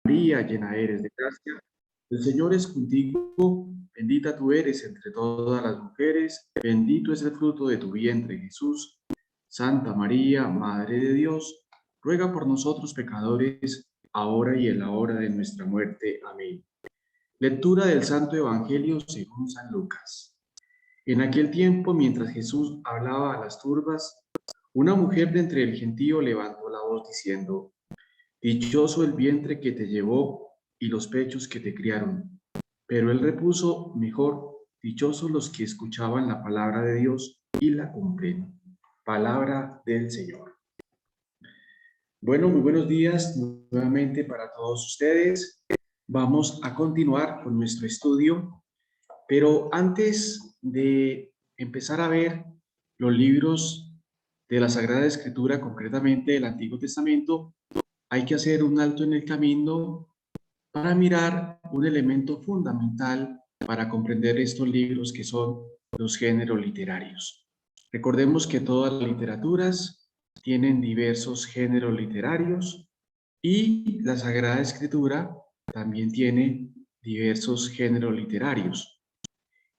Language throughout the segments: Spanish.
María, llena eres de gracia, el Señor es contigo, bendita tú eres entre todas las mujeres, bendito es el fruto de tu vientre, Jesús. Santa María, Madre de Dios, ruega por nosotros pecadores, ahora y en la hora de nuestra muerte. Amén. Lectura del Santo Evangelio según San Lucas. En aquel tiempo, mientras Jesús hablaba a las turbas, una mujer de entre el gentío levantó la voz diciendo: Dichoso el vientre que te llevó y los pechos que te criaron. Pero él repuso: mejor, dichosos los que escuchaban la palabra de Dios y la cumplen. Palabra del Señor. Bueno, muy buenos días nuevamente para todos ustedes. Vamos a continuar con nuestro estudio, pero antes de empezar a ver los libros de la Sagrada Escritura, concretamente del Antiguo Testamento, hay que hacer un alto en el camino para mirar un elemento fundamental para comprender estos libros, que son los géneros literarios. Recordemos que todas las literaturas tienen diversos géneros literarios y la Sagrada Escritura también tiene diversos géneros literarios.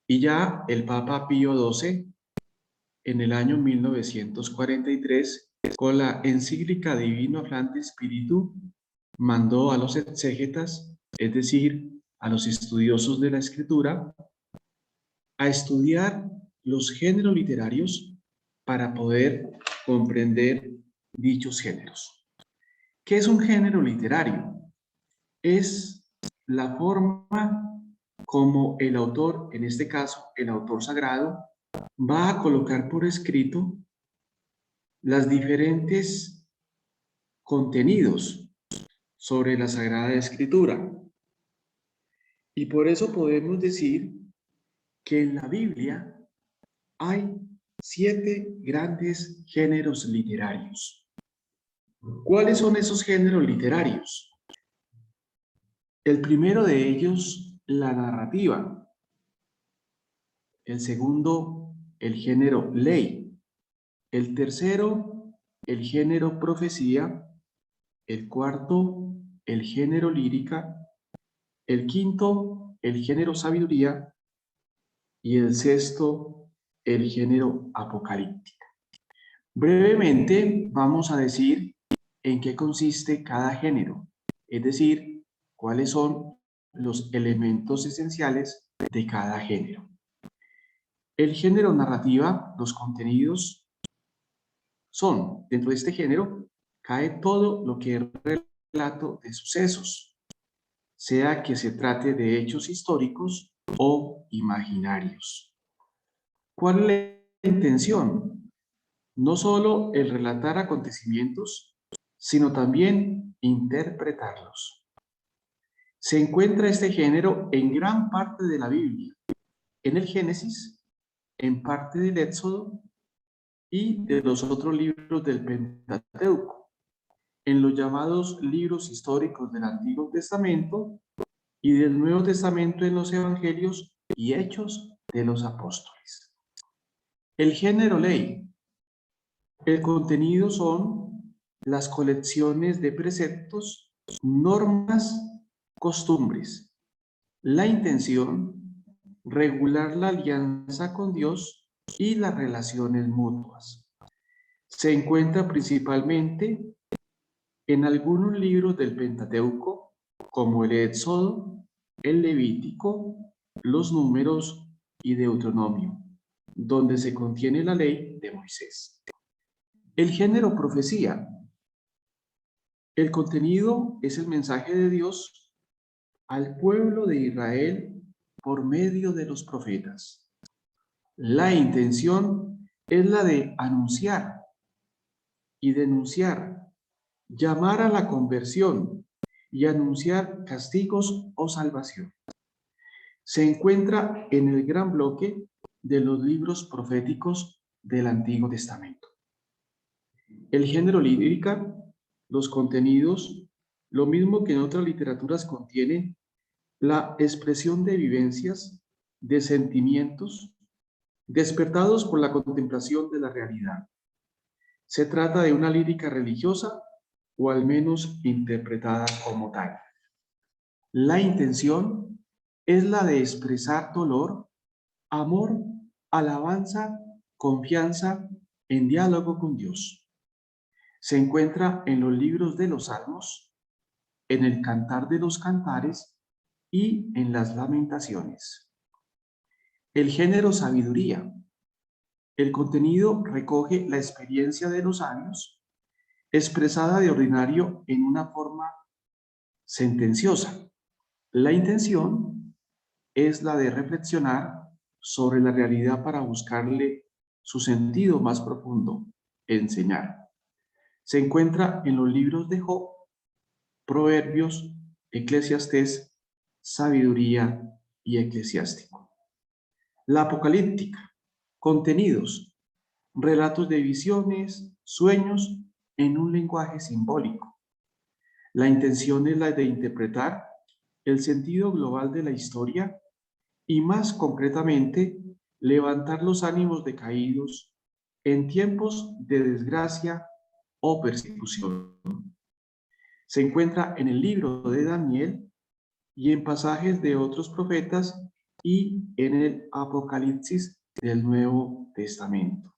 Y ya el Papa Pío XII, en el año 1943, con la encíclica Divino Afflante Spiritu, mandó a los exégetas, es decir, a los estudiosos de la Escritura, a estudiar los géneros literarios para poder comprender dichos géneros. ¿Qué es un género literario? Es la forma como el autor, en este caso el autor sagrado, va a colocar por escrito las diferentes contenidos sobre la Sagrada Escritura. Y por eso podemos decir que en la Biblia hay 7 grandes géneros literarios. ¿Cuáles son esos géneros literarios? El primero de ellos, la narrativa. El segundo, el género ley. El tercero, el género profecía. El cuarto, el género lírica. El quinto, el género sabiduría. Y el sexto, el género apocalíptico. Brevemente vamos a decir en qué consiste cada género, es decir, cuáles son los elementos esenciales de cada género. El género narrativa, los contenidos son, dentro de este género, cae todo lo que es relato de sucesos, sea que se trate de hechos históricos o imaginarios. ¿Cuál es la intención? No solo el relatar acontecimientos, sino también interpretarlos. Se encuentra este género en gran parte de la Biblia, en el Génesis, en parte del Éxodo y de los otros libros del Pentateuco, en los llamados libros históricos del Antiguo Testamento y del Nuevo Testamento en los Evangelios y Hechos de los Apóstoles. El género ley. El contenido son las colecciones de preceptos, normas, costumbres. La intención, regular la alianza con Dios y las relaciones mutuas. Se encuentra principalmente en algunos libros del Pentateuco, como el Éxodo, el Levítico, los Números y Deuteronomio, donde se contiene la ley de Moisés. El género profecía. El contenido es el mensaje de Dios al pueblo de Israel por medio de los profetas. La intención es la de anunciar y denunciar, llamar a la conversión y anunciar castigos o salvación. Se encuentra en el gran bloque de los libros proféticos del Antiguo Testamento. El género lírica, los contenidos, lo mismo que en otras literaturas, contienen la expresión de vivencias, de sentimientos, despertados por la contemplación de la realidad. Se trata de una lírica religiosa, o al menos interpretada como tal. La intención es la de expresar dolor, amor, alabanza, confianza en diálogo con Dios. Se encuentra en los libros de los Salmos, en el Cantar de los Cantares y en las Lamentaciones. El género sabiduría. El contenido recoge la experiencia de los sabios, expresada de ordinario en una forma sentenciosa. La intención es la de reflexionar sobre la realidad para buscarle su sentido más profundo, enseñar. Se encuentra en los libros de Job, Proverbios, Eclesiastés, Sabiduría y Eclesiástico. La apocalíptica. Contenidos. Relatos de visiones, sueños en un lenguaje simbólico. La intención es la de interpretar el sentido global de la historia y más concretamente levantar los ánimos decaídos en tiempos de desgracia o persecución. Se encuentra en el libro de Daniel y en pasajes de otros profetas y en el Apocalipsis del Nuevo Testamento.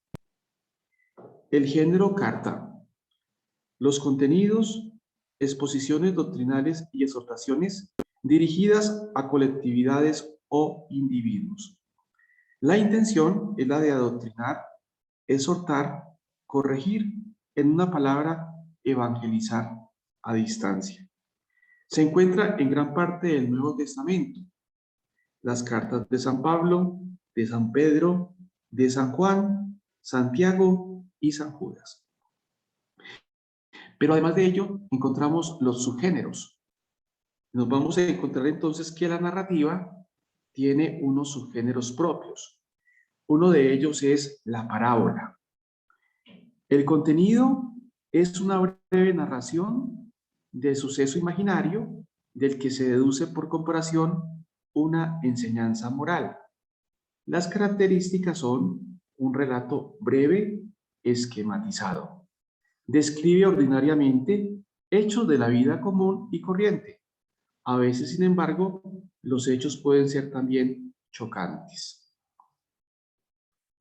El género carta. Los contenidos, exposiciones doctrinales y exhortaciones dirigidas a colectividades o individuos. La intención es la de adoctrinar, exhortar, corregir, en una palabra, evangelizar a distancia. Se encuentra en gran parte del Nuevo Testamento. Las cartas de San Pablo, de San Pedro, de San Juan, Santiago y San Judas. Pero además de ello, encontramos los subgéneros. Nos vamos a encontrar entonces que la narrativa tiene unos subgéneros propios. Uno de ellos es la parábola. El contenido es una breve narración del suceso imaginario del que se deduce por comparación una enseñanza moral. Las características son un relato breve, esquematizado. Describe ordinariamente hechos de la vida común y corriente. A veces, sin embargo, los hechos pueden ser también chocantes.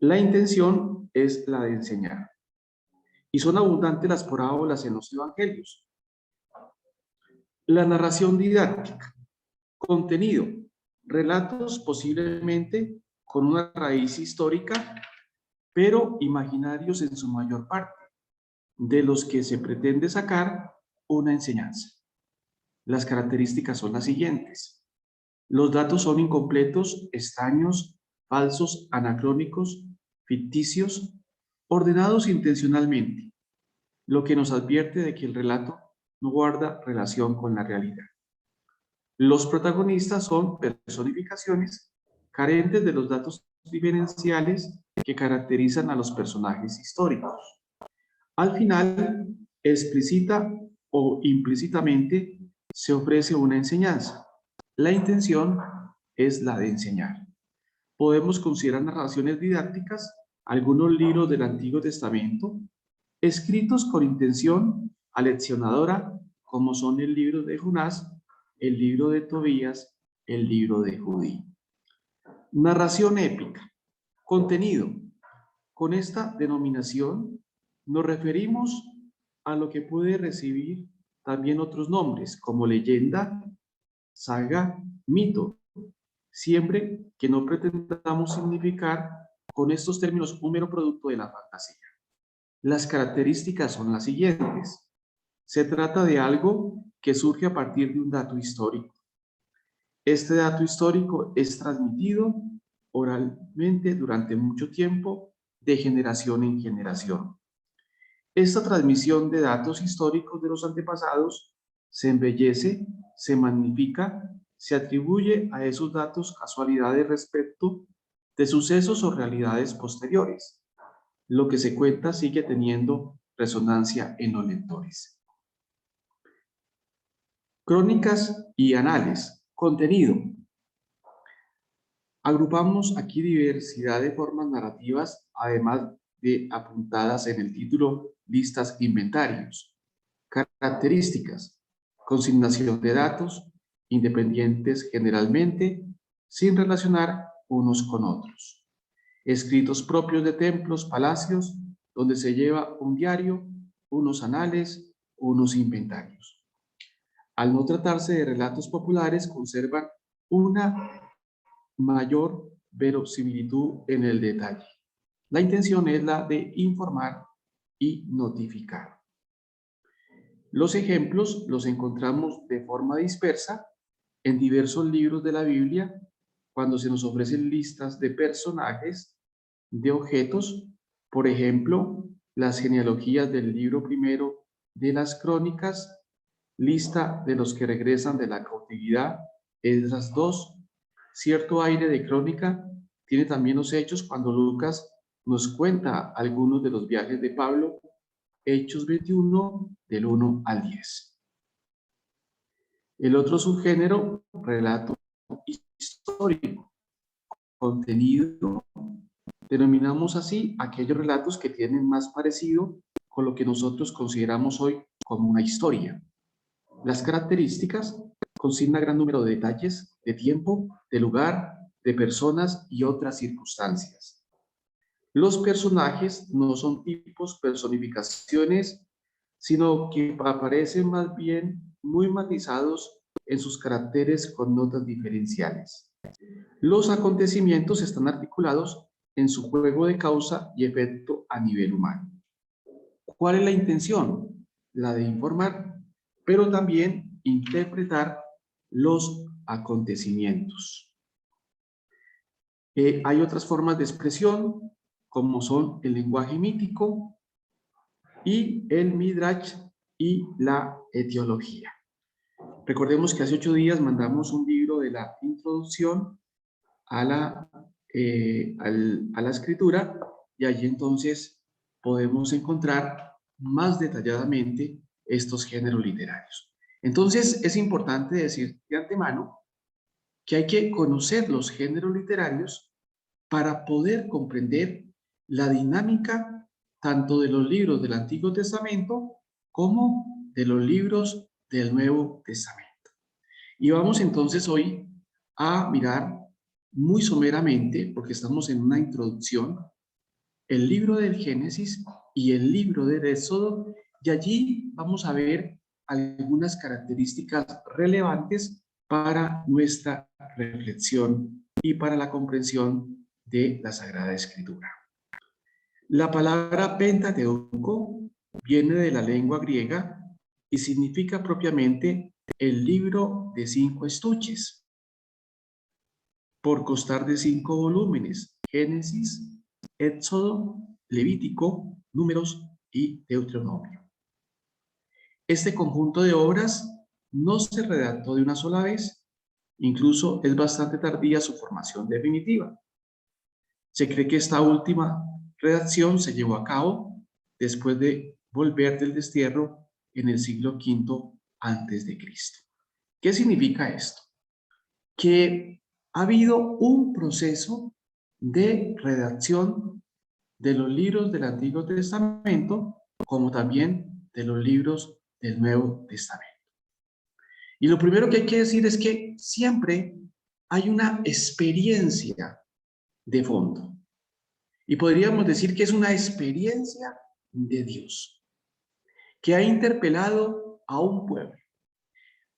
La intención es la de enseñar. Y son abundantes las parábolas en los evangelios. La narración didáctica. Contenido. Relatos posiblemente con una raíz histórica, pero imaginarios en su mayor parte, de los que se pretende sacar una enseñanza. Las características son las siguientes. Los datos son incompletos, extraños, falsos, anacrónicos, ficticios, ordenados intencionalmente, lo que nos advierte de que el relato no guarda relación con la realidad. Los protagonistas son personificaciones carentes de los datos diferenciales que caracterizan a los personajes históricos. Al final, explícita o implícitamente, se ofrece una enseñanza. La intención es la de enseñar. Podemos considerar narraciones didácticas algunos libros del Antiguo Testamento, escritos con intención aleccionadora, como son el libro de Jonás, el libro de Tobías, el libro de Judí. Narración épica. Contenido. Con esta denominación nos referimos a lo que puede recibir también otros nombres, como leyenda, saga, mito, siempre que no pretendamos significar con estos términos un mero producto de la fantasía. Las características son las siguientes. Se trata de algo que surge a partir de un dato histórico. Este dato histórico es transmitido oralmente durante mucho tiempo, de generación en generación. Esta transmisión de datos históricos de los antepasados se embellece, se magnifica, se atribuye a esos datos casualidades respecto de sucesos o realidades posteriores. Lo que se cuenta sigue teniendo resonancia en los lectores. Crónicas y anales. Contenido. Agrupamos aquí diversidad de formas narrativas, además de apuntadas en el título listas inventarios. Características. Consignación de datos, independientes generalmente, sin relacionar unos con otros. Escritos propios de templos, palacios, donde se lleva un diario, unos anales, unos inventarios. Al no tratarse de relatos populares, conservan una mayor verosimilitud en el detalle. La intención es la de informar y notificar. Los ejemplos los encontramos de forma dispersa en diversos libros de la Biblia, cuando se nos ofrecen listas de personajes, de objetos, por ejemplo, las genealogías del libro primero de las Crónicas, lista de los que regresan de la cautividad, Esdras 2, cierto aire de crónica, tiene también los hechos cuando Lucas nos cuenta algunos de los viajes de Pablo, Hechos 21, del 1 al 10. El otro subgénero, relato histórico, contenido, denominamos así aquellos relatos que tienen más parecido con lo que nosotros consideramos hoy como una historia. Las características consignan gran número de detalles, de tiempo, de lugar, de personas y otras circunstancias. Los personajes no son tipos, personificaciones, sino que aparecen más bien muy matizados en sus caracteres con notas diferenciales. Los acontecimientos están articulados en su juego de causa y efecto a nivel humano. ¿Cuál es la intención? La de informar, pero también interpretar los acontecimientos. Hay otras formas de expresión, como son el lenguaje mítico y el midrash y la etiología. Recordemos que hace 8 días mandamos un libro de la introducción a la escritura, y allí entonces podemos encontrar más detalladamente estos géneros literarios. Entonces es importante decir de antemano que hay que conocer los géneros literarios para poder comprender la dinámica tanto de los libros del Antiguo Testamento como de los libros del Nuevo Testamento. Y vamos entonces hoy a mirar muy someramente, porque estamos en una introducción, el libro del Génesis y el libro del Éxodo, y allí vamos a ver algunas características relevantes para nuestra reflexión y para la comprensión de la Sagrada Escritura. La palabra Pentateuco viene de la lengua griega y significa propiamente el libro de 5 estuches, por constar de 5 volúmenes: Génesis, Éxodo, Levítico, Números y Deuteronomio. Este conjunto de obras no se redactó de una sola vez, incluso es bastante tardía su formación definitiva. Se cree que esta última redacción se llevó a cabo después de volver del destierro en el siglo V a.C. ¿Qué significa esto? Que ha habido un proceso de redacción de los libros del Antiguo Testamento, como también de los libros del Nuevo Testamento. Y lo primero que hay que decir es que siempre hay una experiencia de fondo. Y podríamos decir que es una experiencia de Dios, que ha interpelado a un pueblo,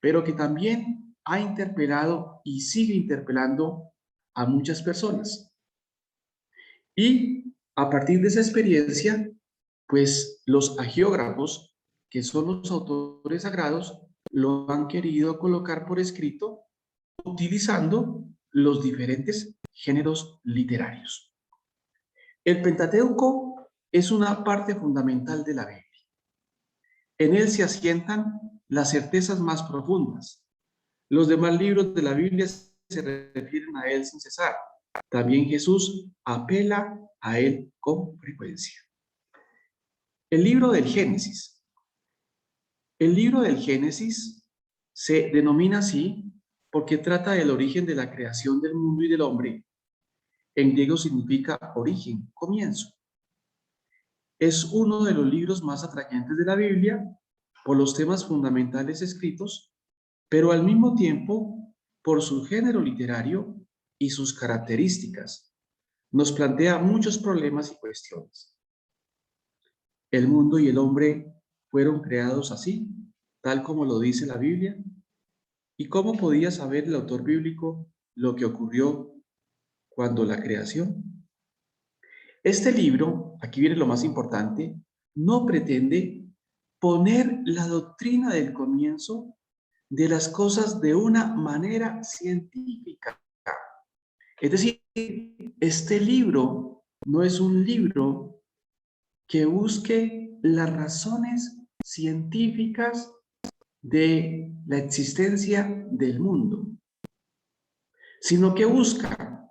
pero que también ha interpelado y sigue interpelando a muchas personas. Y a partir de esa experiencia, pues los hagiógrafos, que son los autores sagrados, lo han querido colocar por escrito utilizando los diferentes géneros literarios. El Pentateuco es una parte fundamental de la Biblia. En él se asientan las certezas más profundas. Los demás libros de la Biblia se refieren a él sin cesar. También Jesús apela a él con frecuencia. El libro del Génesis. El libro del Génesis se denomina así porque trata del origen de la creación del mundo y del hombre. En griego significa origen, comienzo. Es uno de los libros más atrayentes de la Biblia por los temas fundamentales escritos, pero al mismo tiempo, por su género literario y sus características, nos plantea muchos problemas y cuestiones. ¿El mundo y el hombre fueron creados así, tal como lo dice la Biblia? ¿Y cómo podía saber el autor bíblico lo que ocurrió cuando la creación? Este libro, aquí viene lo más importante, no pretende poner la doctrina del comienzo de las cosas de una manera científica. Es decir, este libro no es un libro que busque las razones científicas de la existencia del mundo, sino que busca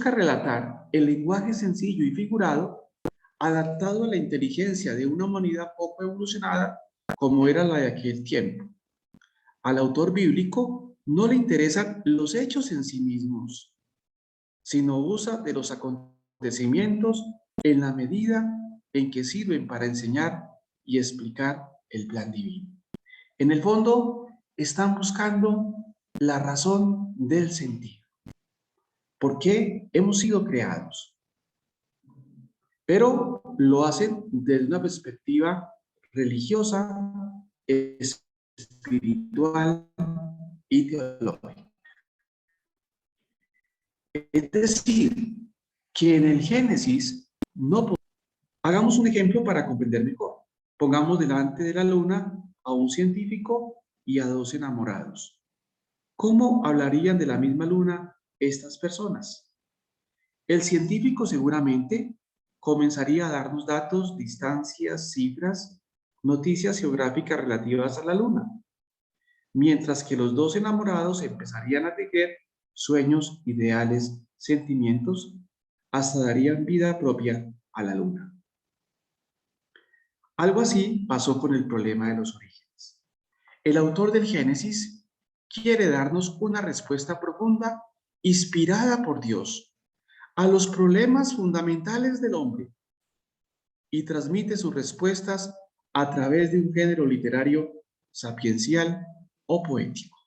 relatar el lenguaje sencillo y figurado adaptado a la inteligencia de una humanidad poco evolucionada como era la de aquel tiempo. Al autor bíblico no le interesan los hechos en sí mismos, sino usa de los acontecimientos en la medida en que sirven para enseñar y explicar el plan divino. En el fondo, están buscando la razón del sentido. ¿Por qué hemos sido creados? Pero lo hacen desde una perspectiva religiosa, espiritual y teológica. Es decir, que en el Génesis no. Hagamos un ejemplo para comprender mejor. Pongamos delante de la luna a un científico y a dos enamorados. ¿Cómo hablarían de la misma luna estas personas? El científico seguramente comenzaría a darnos datos, distancias, cifras, noticias geográficas relativas a la luna, mientras que los dos enamorados empezarían a tejer sueños, ideales, sentimientos, hasta darían vida propia a la luna. Algo así pasó con el problema de los orígenes. El autor del Génesis quiere darnos una respuesta profunda, inspirada por Dios, a los problemas fundamentales del hombre y transmite sus respuestas a través de un género literario sapiencial o poético.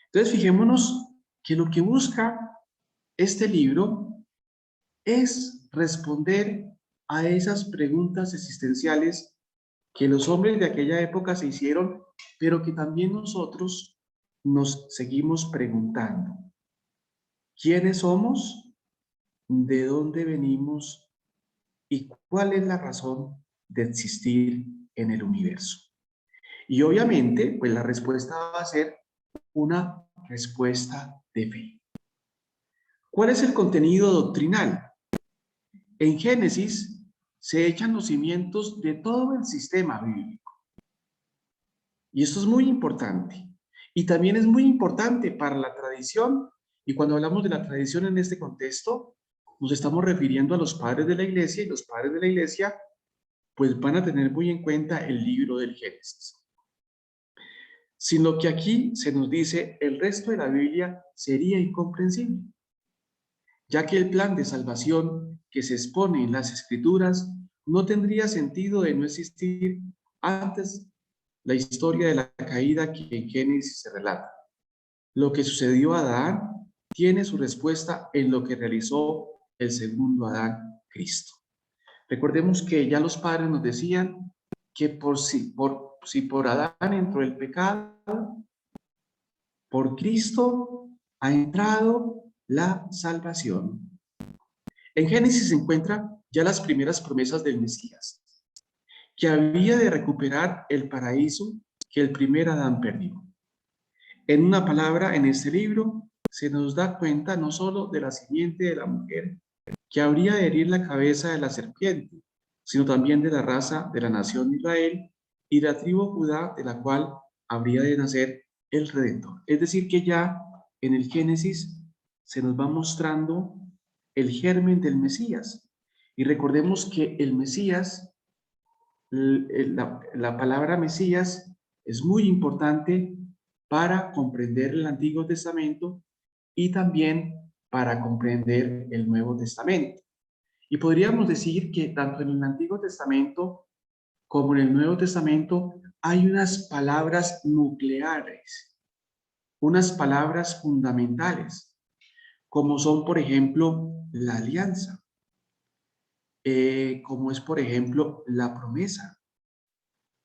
Entonces, fijémonos que lo que busca este libro es responder a esas preguntas existenciales que los hombres de aquella época se hicieron, pero que también nosotros nos seguimos preguntando. ¿Quiénes somos? ¿De dónde venimos? ¿Y cuál es la razón de existir en el universo? Y obviamente, pues la respuesta va a ser una respuesta de fe. ¿Cuál es el contenido doctrinal? En Génesis se echan los cimientos de todo el sistema bíblico. Y esto es muy importante. Y también es muy importante para la tradición. Y cuando hablamos de la tradición en este contexto, nos estamos refiriendo a los padres de la iglesia, y los padres de la iglesia pues van a tener muy en cuenta el libro del Génesis. Sino que aquí se nos dice el resto de la Biblia sería incomprensible, ya que el plan de salvación que se expone en las Escrituras no tendría sentido de no existir antes la historia de la caída que en Génesis se relata. Lo que sucedió a Adán tiene su respuesta en lo que realizó el segundo Adán, Cristo. Recordemos que ya los padres nos decían que si por Adán entró el pecado, por Cristo ha entrado la salvación. En Génesis se encuentran ya las primeras promesas del Mesías, que había de recuperar el paraíso que el primer Adán perdió. En una palabra, en este libro se nos da cuenta no solo de la simiente de la mujer, que habría de herir la cabeza de la serpiente, sino también de la raza de la nación Israel y de la tribu Judá, de la cual habría de nacer el Redentor. Es decir, que ya en el Génesis se nos va mostrando el germen del Mesías. Y recordemos que el Mesías, la palabra Mesías es muy importante para comprender el Antiguo Testamento y también para comprender el Nuevo Testamento. Y podríamos decir que tanto en el Antiguo Testamento como en el Nuevo Testamento hay unas palabras nucleares unas palabras fundamentales, como son, por ejemplo, la alianza, como es, por ejemplo, la promesa,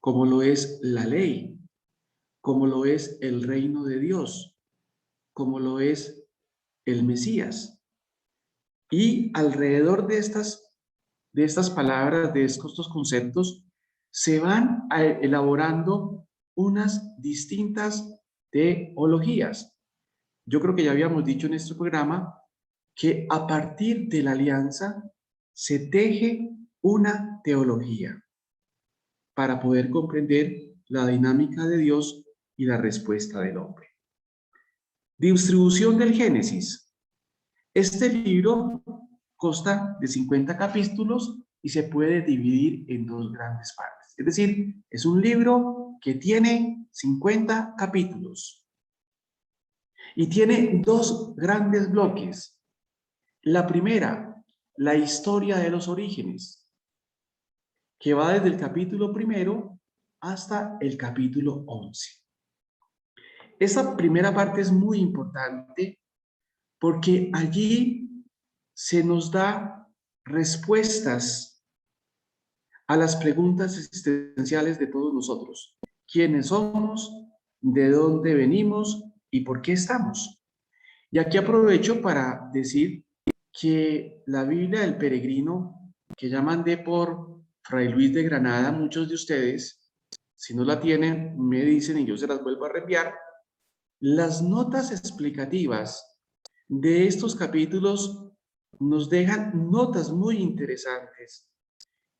como lo es la ley, como lo es el reino de Dios, como lo es el Mesías. Y alrededor de estas palabras, de estos conceptos, se van elaborando unas distintas teologías. Yo creo que ya habíamos dicho en este programa que a partir de la alianza se teje una teología para poder comprender la dinámica de Dios y la respuesta del hombre. Distribución del Génesis. Este libro consta de 50 capítulos y se puede dividir en dos grandes partes. Es decir, es un libro que tiene 50 capítulos y tiene dos grandes bloques. La primera, la historia de los orígenes, que va desde el capítulo 1 hasta el capítulo 11. Esta primera parte es muy importante porque allí se nos da respuestas a las preguntas existenciales de todos nosotros. ¿Quiénes somos? ¿De dónde venimos? ¿Y por qué estamos? Y aquí aprovecho para decir que la Biblia del Peregrino, que ya mandé por Fray Luis de Granada, muchos de ustedes, si no la tienen, me dicen y yo se las vuelvo a reenviar. Las notas explicativas de estos capítulos nos dejan notas muy interesantes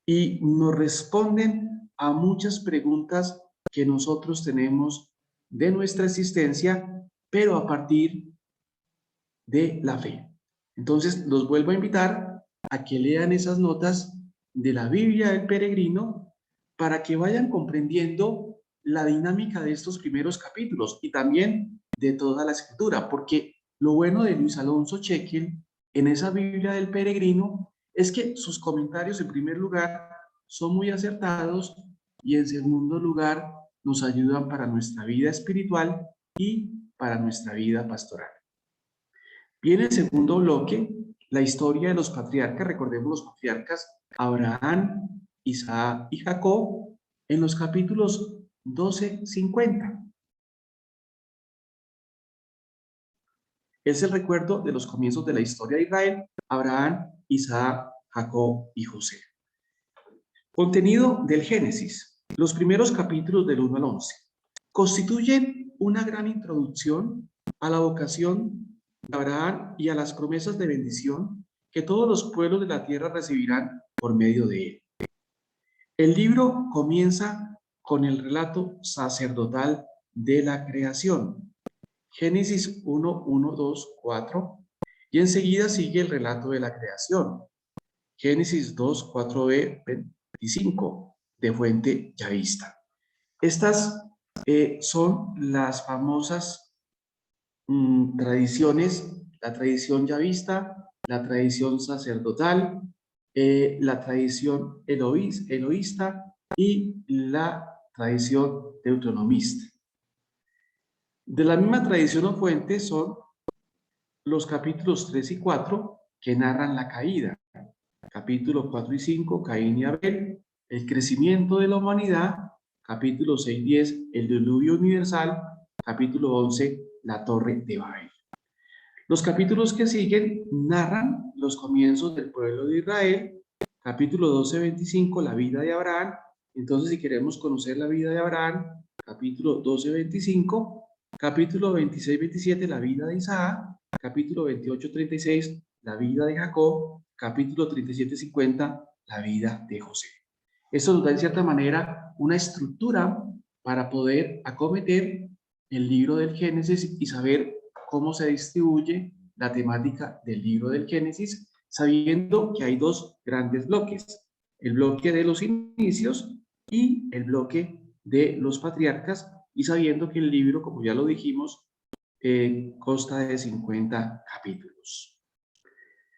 y nos responden a muchas preguntas que nosotros tenemos de nuestra existencia, pero a partir de la fe. Entonces, los vuelvo a invitar a que lean esas notas de la Biblia del Peregrino para que vayan comprendiendo la dinámica de estos primeros capítulos y también de toda la escritura, porque lo bueno de Luis Alonso Chequel en esa Biblia del Peregrino es que sus comentarios, en primer lugar, son muy acertados y en segundo lugar nos ayudan para nuestra vida espiritual y para nuestra vida pastoral. Viene el segundo bloque, la historia de los patriarcas. Recordemos los patriarcas Abraham, Isaac y Jacob en los capítulos 12-50. Es el recuerdo de los comienzos de la historia de Israel, Abraham, Isaac, Jacob y José. Contenido del Génesis. Los primeros capítulos del 1 al 11 constituyen una gran introducción a la vocación de Abraham y a las promesas de bendición que todos los pueblos de la tierra recibirán por medio de él. El libro comienza con el relato sacerdotal de la creación, Génesis 1, 1, 2, 4, y enseguida sigue el relato de la creación, Génesis 2, 4b, 25, de fuente yavista. Estas son las famosas tradiciones, la tradición yavista, la tradición sacerdotal, la tradición eloísta y la tradición deuteronomista. De la misma tradición o fuente son los capítulos 3 y 4 que narran la caída. Capítulos 4 y 5, Caín y Abel, el crecimiento de la humanidad. Capítulo 6 y 10, el diluvio universal. Capítulo 11, la torre de Babel. Los capítulos que siguen narran los comienzos del pueblo de Israel. Capítulo 12-25, la vida de Abraham. Entonces, si queremos conocer la vida de Abraham, capítulo 12-25, capítulo 26-27, la vida de Isaac, capítulo 28-36, la vida de Jacob, capítulo 37-50, la vida de José. Esto nos da en cierta manera una estructura para poder acometer el libro del Génesis y saber cómo se distribuye la temática del libro del Génesis, sabiendo que hay dos grandes bloques, el bloque de los inicios y el bloque de los patriarcas, y sabiendo que el libro, como ya lo dijimos, consta de 50 capítulos.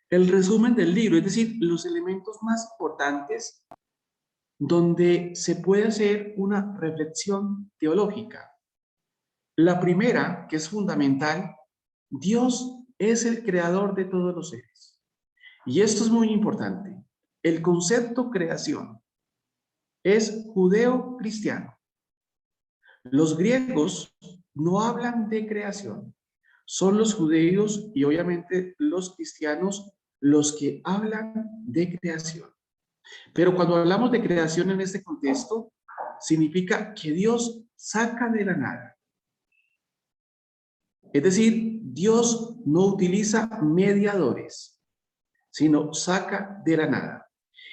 El resumen del libro, es decir, los elementos más importantes donde se puede hacer una reflexión teológica. La primera, que es fundamental, Dios es el creador de todos los seres. Y esto es muy importante. El concepto creación es judeo-cristiano. Los griegos no hablan de creación. Son los judíos y obviamente los cristianos los que hablan de creación. Pero cuando hablamos de creación en este contexto, significa que Dios saca de la nada. Es decir, Dios no utiliza mediadores, sino saca de la nada.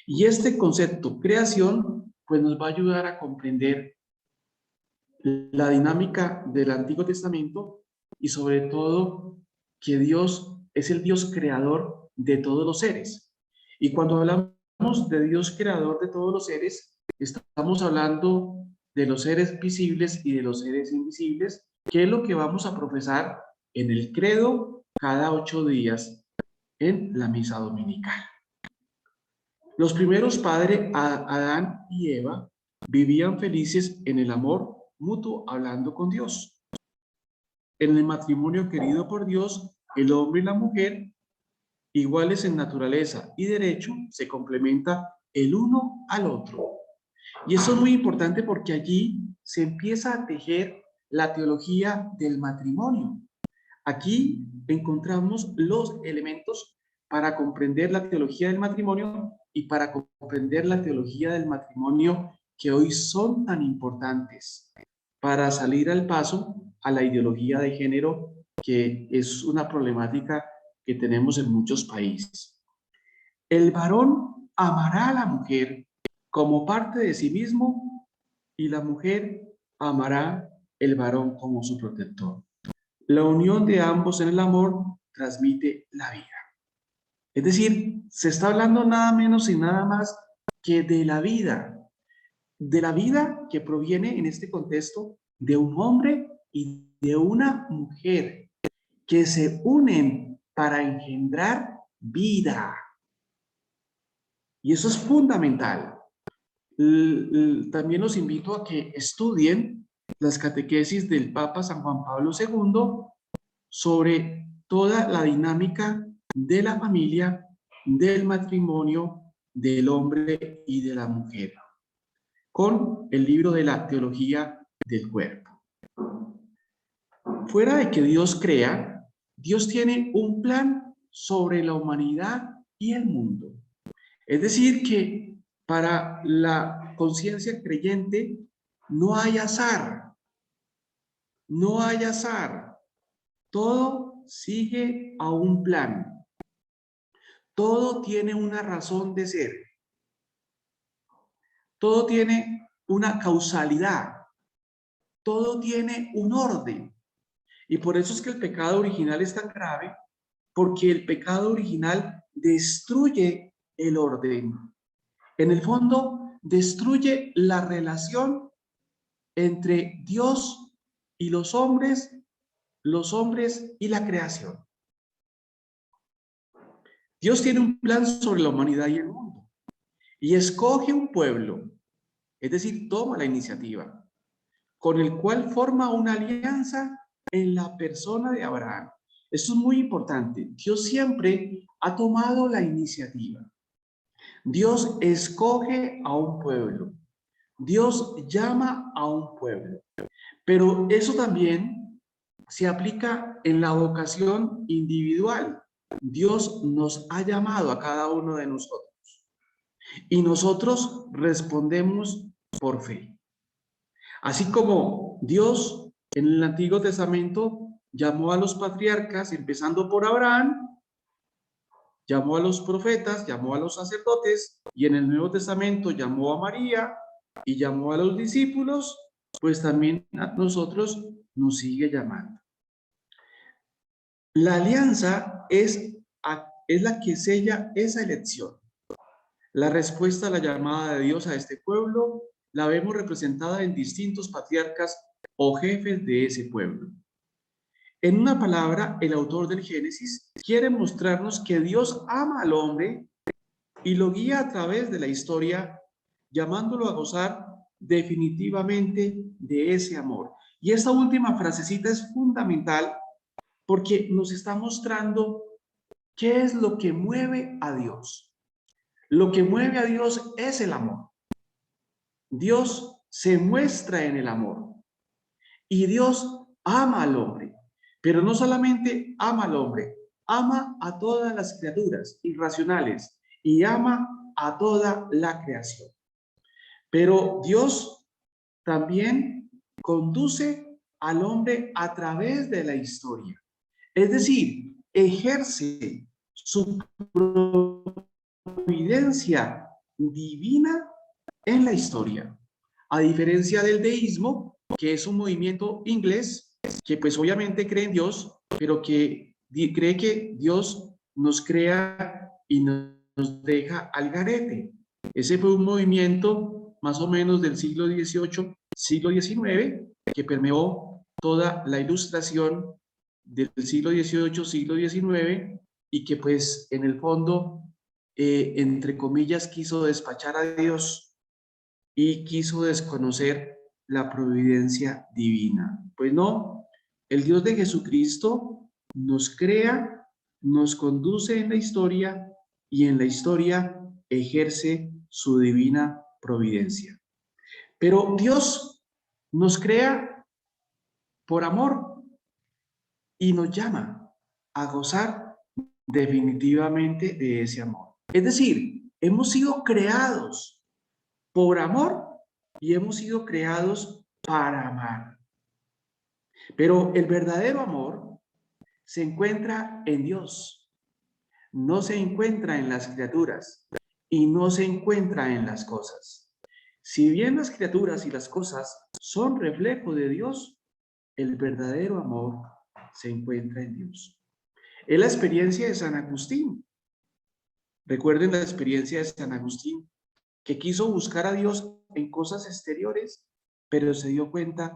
Y este concepto, creación, pues nos va a ayudar a comprender la dinámica del Antiguo Testamento y sobre todo que Dios es el Dios creador de todos los seres. Y cuando hablamos de Dios creador de todos los seres, estamos hablando de los seres visibles y de los seres invisibles, que es lo que vamos a profesar en el credo cada 8 días en la misa dominical. Los primeros padres, Adán y Eva, vivían felices en el amor mutuo hablando con Dios. En el matrimonio querido por Dios, el hombre y la mujer, iguales en naturaleza y derecho, se complementa el uno al otro. Y eso es muy importante porque allí se empieza a tejer la teología del matrimonio. Aquí encontramos los elementos para comprender la teología del matrimonio y para comprender la teología del matrimonio que hoy son tan importantes para salir al paso a la ideología de género, que es una problemática que tenemos en muchos países. El varón amará a la mujer como parte de sí mismo y la mujer amará el varón como su protector. La unión de ambos en el amor transmite la vida. Es decir, se está hablando nada menos y nada más que de la vida que proviene en este contexto de un hombre y de una mujer que se unen para engendrar vida. Y eso es fundamental. También los invito a que estudien las catequesis del Papa San Juan Pablo II sobre toda la dinámica de la familia, del matrimonio, del hombre y de la mujer, con el libro de la teología del cuerpo. Fuera de que Dios crea, Dios tiene un plan sobre la humanidad y el mundo. Es decir, que para la conciencia creyente no hay azar, no hay azar. Todo sigue a un plan. Todo tiene una razón de ser. Todo tiene una causalidad. Todo tiene un orden. Y por eso es que el pecado original es tan grave, porque el pecado original destruye el orden. En el fondo, destruye la relación entre Dios y los hombres y la creación. Dios tiene un plan sobre la humanidad y el mundo y escoge un pueblo, es decir, toma la iniciativa, con el cual forma una alianza en la persona de Abraham. Esto es muy importante. Dios siempre ha tomado la iniciativa. Dios escoge a un pueblo. Dios llama a un pueblo. Pero eso también se aplica en la vocación individual. Dios nos ha llamado a cada uno de nosotros y nosotros respondemos por fe. Así como Dios en el Antiguo Testamento llamó a los patriarcas, empezando por Abraham, llamó a los profetas, llamó a los sacerdotes, y en el Nuevo Testamento llamó a María y llamó a los discípulos, pues también a nosotros nos sigue llamando. La alianza es la que sella esa elección. La respuesta a la llamada de Dios a este pueblo la vemos representada en distintos patriarcas o jefes de ese pueblo. En una palabra, el autor del Génesis quiere mostrarnos que Dios ama al hombre y lo guía a través de la historia, llamándolo a gozar definitivamente de ese amor. Y esta última frasecita es fundamental porque nos está mostrando qué es lo que mueve a Dios. Lo que mueve a Dios es el amor. Dios se muestra en el amor y Dios ama al hombre, pero no solamente ama al hombre, ama a todas las criaturas irracionales y ama a toda la creación. Pero Dios también conduce al hombre a través de la historia. Es decir, ejerce su providencia divina en la historia. A diferencia del deísmo, que es un movimiento inglés, que pues obviamente cree en Dios, pero que cree que Dios nos crea y nos deja al garete. Ese fue un movimiento más o menos del siglo XVIII, siglo XIX, que permeó toda la ilustración del siglo XVIII, siglo XIX, y que pues en el fondo, entre comillas, quiso despachar a Dios y quiso desconocer la providencia divina. Pues no, el Dios de Jesucristo nos crea, nos conduce en la historia y en la historia ejerce su divina providencia. Pero Dios nos crea por amor y nos llama a gozar definitivamente de ese amor. Es decir, hemos sido creados por amor y hemos sido creados para amar. Pero el verdadero amor se encuentra en Dios, no se encuentra en las criaturas y no se encuentra en las cosas. Si bien las criaturas y las cosas son reflejo de Dios, el verdadero amor se encuentra en Dios. Es la experiencia de San Agustín. Recuerden la experiencia de San Agustín, que quiso buscar a Dios en cosas exteriores, pero se dio cuenta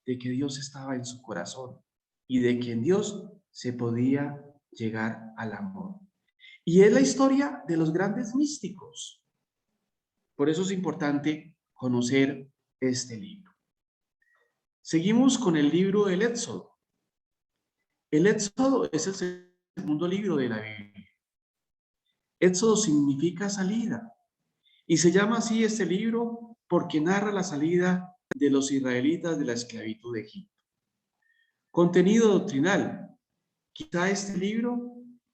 de que Dios estaba en su corazón y de que en Dios se podía llegar al amor. Y es la historia de los grandes místicos. Por eso es importante conocer este libro. Seguimos con el libro del Éxodo. El Éxodo es el segundo libro de la Biblia. Éxodo significa salida. Y se llama así este libro porque narra la salida de los israelitas de la esclavitud de Egipto. Contenido doctrinal. Quizá este libro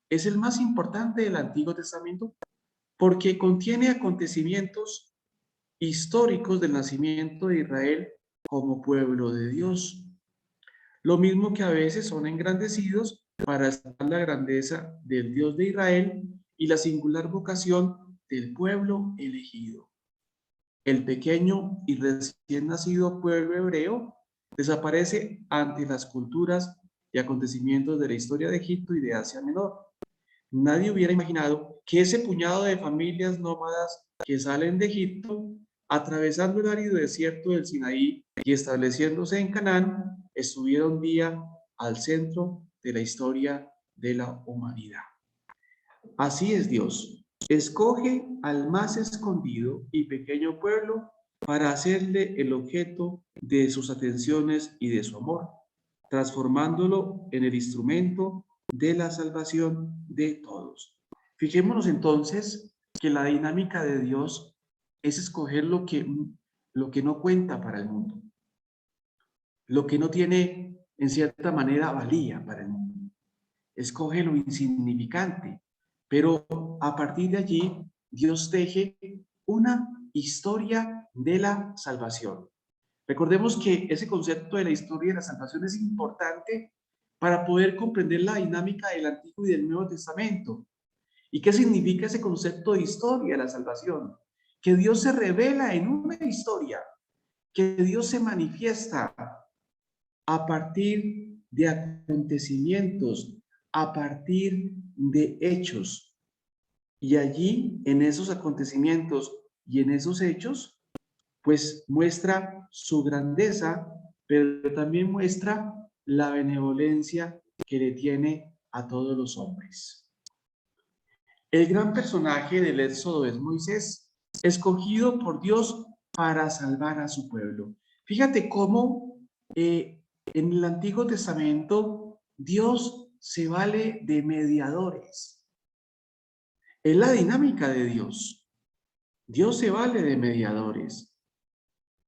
es el más importante del Antiguo Testamento porque contiene acontecimientos históricos del nacimiento de Israel como pueblo de Dios. Lo mismo que a veces son engrandecidos para destacar la grandeza del Dios de Israel y la singular vocación del pueblo elegido. El pequeño y recién nacido pueblo hebreo desaparece ante las culturas y acontecimientos de la historia de Egipto y de Asia Menor. Nadie hubiera imaginado que ese puñado de familias nómadas que salen de Egipto, atravesando el árido desierto del Sinaí y estableciéndose en Canaán, estuviera un día al centro de la historia de la humanidad. Así es Dios. Escoge al más escondido y pequeño pueblo para hacerle el objeto de sus atenciones y de su amor, transformándolo en el instrumento de la salvación de todos. Fijémonos entonces que la dinámica de Dios es escoger lo que no cuenta para el mundo, lo que no tiene en cierta manera valía para el mundo. Escoge lo insignificante, pero a partir de allí Dios teje una historia de la salvación. Recordemos que ese concepto de la historia de la salvación es importante para poder comprender la dinámica del Antiguo y del Nuevo Testamento. ¿Y qué significa ese concepto de historia de la salvación? Que Dios se revela en una historia, que Dios se manifiesta a partir de acontecimientos, a partir de hechos. Y allí, en esos acontecimientos y en esos hechos, pues muestra su grandeza, pero también muestra la benevolencia que le tiene a todos los hombres. El gran personaje del Éxodo es Moisés, escogido por Dios para salvar a su pueblo. Fíjate cómo en el Antiguo Testamento, Dios se vale de mediadores. Es la dinámica de Dios. Dios se vale de mediadores.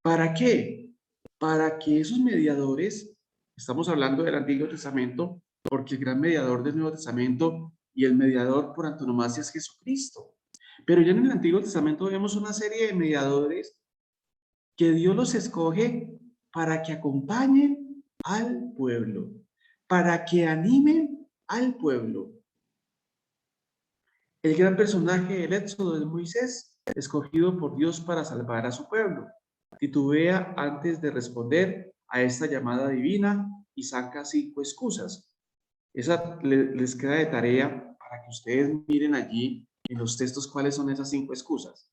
¿Para qué? Para que esos mediadores, estamos hablando del Antiguo Testamento, porque el gran mediador del Nuevo Testamento y el mediador por antonomasia es Jesucristo. Pero ya en el Antiguo Testamento vemos una serie de mediadores que Dios los escoge para que acompañen al pueblo, para que animen al pueblo. El gran personaje del Éxodo es Moisés, escogido por Dios para salvar a su pueblo. Titubea antes de responder a esta llamada divina y saca 5 excusas. Esa les queda de tarea para que ustedes miren allí en los textos cuáles son esas 5 excusas.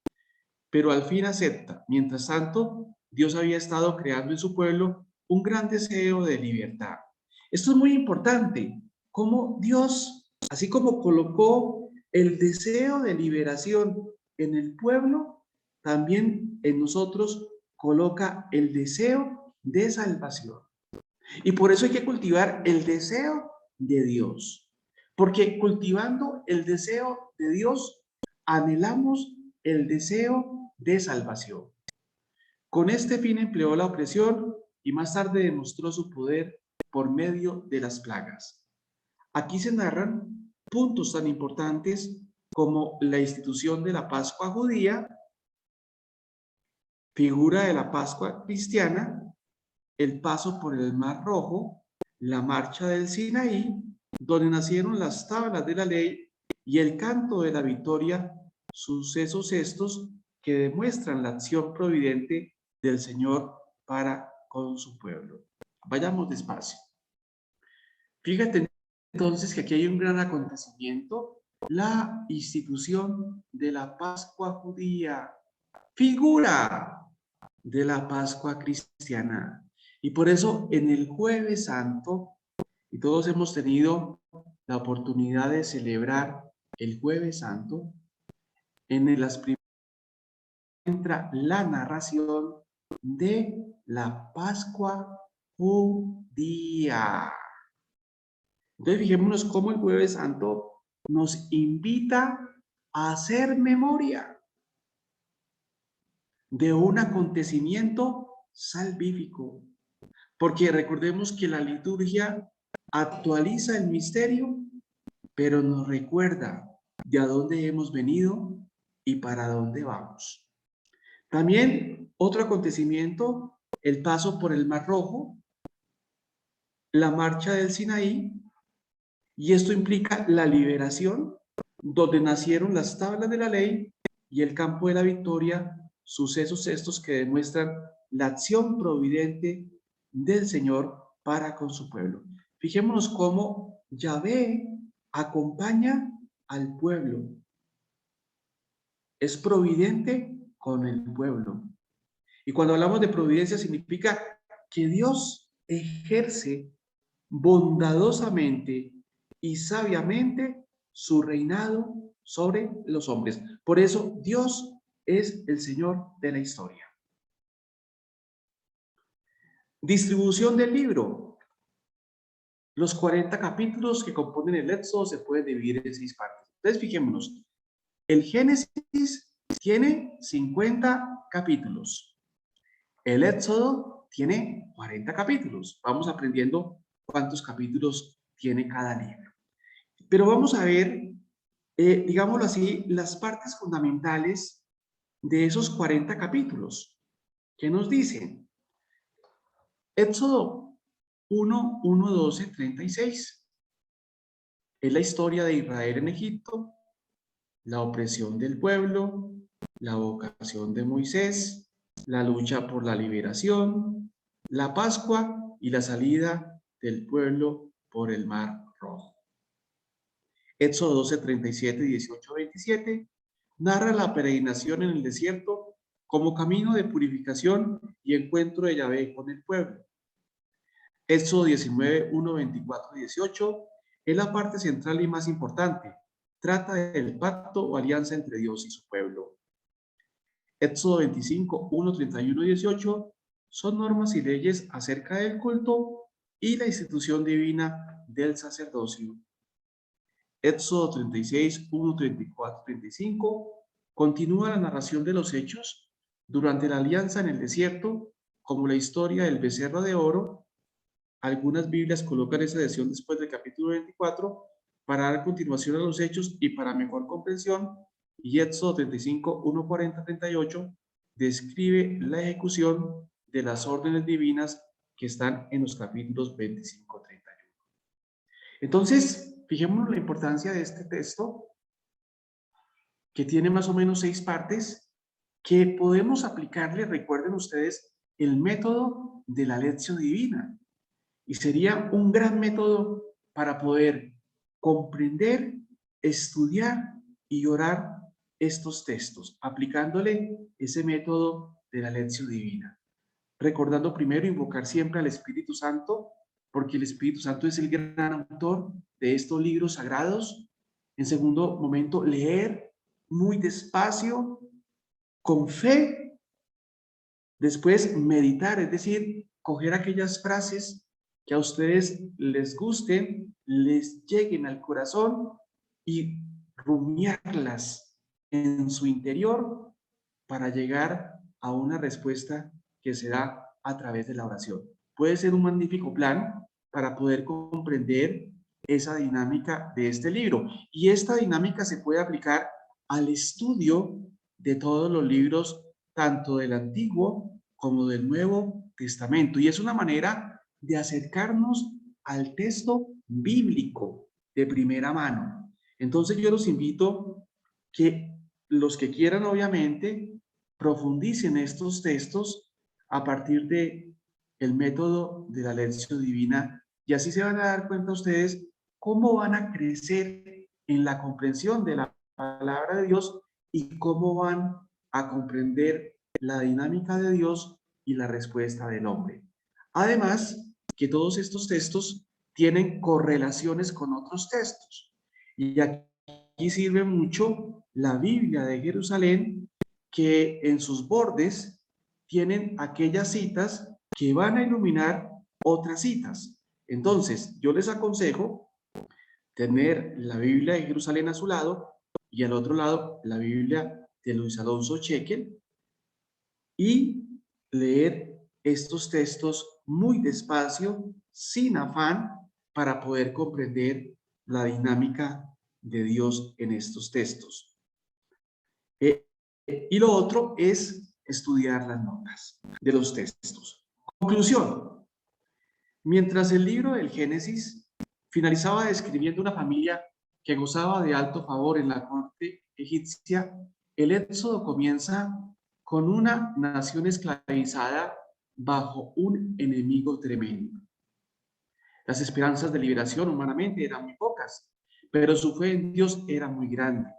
Pero al fin acepta. Mientras tanto, Dios había estado creando en su pueblo un gran deseo de libertad. Esto es muy importante, cómo Dios, así como colocó el deseo de liberación en el pueblo, también en nosotros coloca el deseo de salvación. Y por eso hay que cultivar el deseo de Dios. Porque cultivando el deseo de Dios, anhelamos el deseo de salvación. Con este fin empleó la opresión y más tarde demostró su poder por medio de las plagas. Aquí se narran puntos tan importantes como la institución de la Pascua judía, figura de la Pascua cristiana, el paso por el Mar Rojo, la marcha del Sinaí, donde nacieron las tablas de la ley y el canto de la victoria, sucesos estos que demuestran la acción providente del Señor para con su pueblo. Vayamos despacio. Fíjate entonces que aquí hay un gran acontecimiento, la institución de la Pascua judía, figura de la Pascua cristiana. Y por eso en el Jueves Santo, y todos hemos tenido la oportunidad de celebrar el Jueves Santo, en las primeras entra la narración de la Pascua judía. Entonces fijémonos cómo el Jueves Santo nos invita a hacer memoria de un acontecimiento salvífico. Porque recordemos que la liturgia actualiza el misterio, pero nos recuerda de a dónde hemos venido y para dónde vamos. También otro acontecimiento, el paso por el Mar Rojo, la marcha del Sinaí, y esto implica la liberación, donde nacieron las tablas de la ley y el campo de la victoria, sucesos estos que demuestran la acción providente del Señor para con su pueblo. Fijémonos cómo Yahvé acompaña al pueblo. Es providente con el pueblo. Y cuando hablamos de providencia significa que Dios ejerce bondadosamente y sabiamente su reinado sobre los hombres. Por eso Dios es el Señor de la historia. Distribución del libro. Los 40 capítulos que componen el Éxodo se pueden dividir en 6 partes. Entonces, fijémonos. El Génesis tiene 50 capítulos. El Éxodo tiene 40 capítulos. Vamos aprendiendo cuántos capítulos tiene cada libro. Pero vamos a ver, digámoslo así, las partes fundamentales de esos 40 capítulos. ¿Qué nos dicen? Éxodo 1, 1, 12, 36. Es la historia de Israel en Egipto, la opresión del pueblo, la vocación de Moisés, la lucha por la liberación, la Pascua y la salida del pueblo por el Mar Rojo. Éxodo 12, 37, 18, 27 narra la peregrinación en el desierto como camino de purificación y encuentro de Yahvé con el pueblo. Éxodo 19, 1, 24, 18 es la parte central y más importante. Trata del pacto o alianza entre Dios y su pueblo. Éxodo 25, 1, 31 y 18 son normas y leyes acerca del culto y la institución divina del sacerdocio. Éxodo 36, 1, 34, 35 continúa la narración de los hechos durante la alianza en el desierto, como la historia del becerro de oro. Algunas Biblias colocan esa sección después del capítulo 24 para dar continuación a los hechos y para mejor comprensión. Y Éxodo 35, 1, 40, 38 describe la ejecución de las órdenes divinas que están en los capítulos 25, 31. Entonces, fijémonos la importancia de este texto, que tiene más o menos 6 partes, que podemos aplicarle, recuerden ustedes, el método de la lección divina. Y sería un gran método para poder comprender, estudiar y orar estos textos, aplicándole ese método de la lección divina. Recordando primero invocar siempre al Espíritu Santo, porque el Espíritu Santo es el gran autor de estos libros sagrados. En segundo momento, leer muy despacio, con fe. Después, meditar, es decir, coger aquellas frases que a ustedes les gusten, les lleguen al corazón y rumiarlas en su interior para llegar a una respuesta que se da a través de la oración. Puede ser un magnífico plan para poder comprender esa dinámica de este libro. Y esta dinámica se puede aplicar al estudio de todos los libros, tanto del Antiguo como del Nuevo Testamento. Y es una manera de acercarnos al texto bíblico de primera mano. Entonces yo los invito que los que quieran, obviamente, profundicen estos textos a partir de el método de la lección divina, y así se van a dar cuenta ustedes cómo van a crecer en la comprensión de la palabra de Dios y cómo van a comprender la dinámica de Dios y la respuesta del hombre. Además, que todos estos textos tienen correlaciones con otros textos. Y aquí sirve mucho la Biblia de Jerusalén, que en sus bordes tienen aquellas citas que van a iluminar otras citas. Entonces, yo les aconsejo tener la Biblia de Jerusalén a su lado y al otro lado la Biblia de Luis Alonso Chequel y leer estos textos muy despacio, sin afán, para poder comprender la dinámica de Dios en estos textos. Y lo otro es estudiar las notas de los textos. Conclusión. Mientras el libro del Génesis finalizaba describiendo una familia que gozaba de alto favor en la corte egipcia, el Éxodo comienza con una nación esclavizada bajo un enemigo tremendo. Las esperanzas de liberación humanamente eran muy pocas, pero su fe en Dios era muy grande.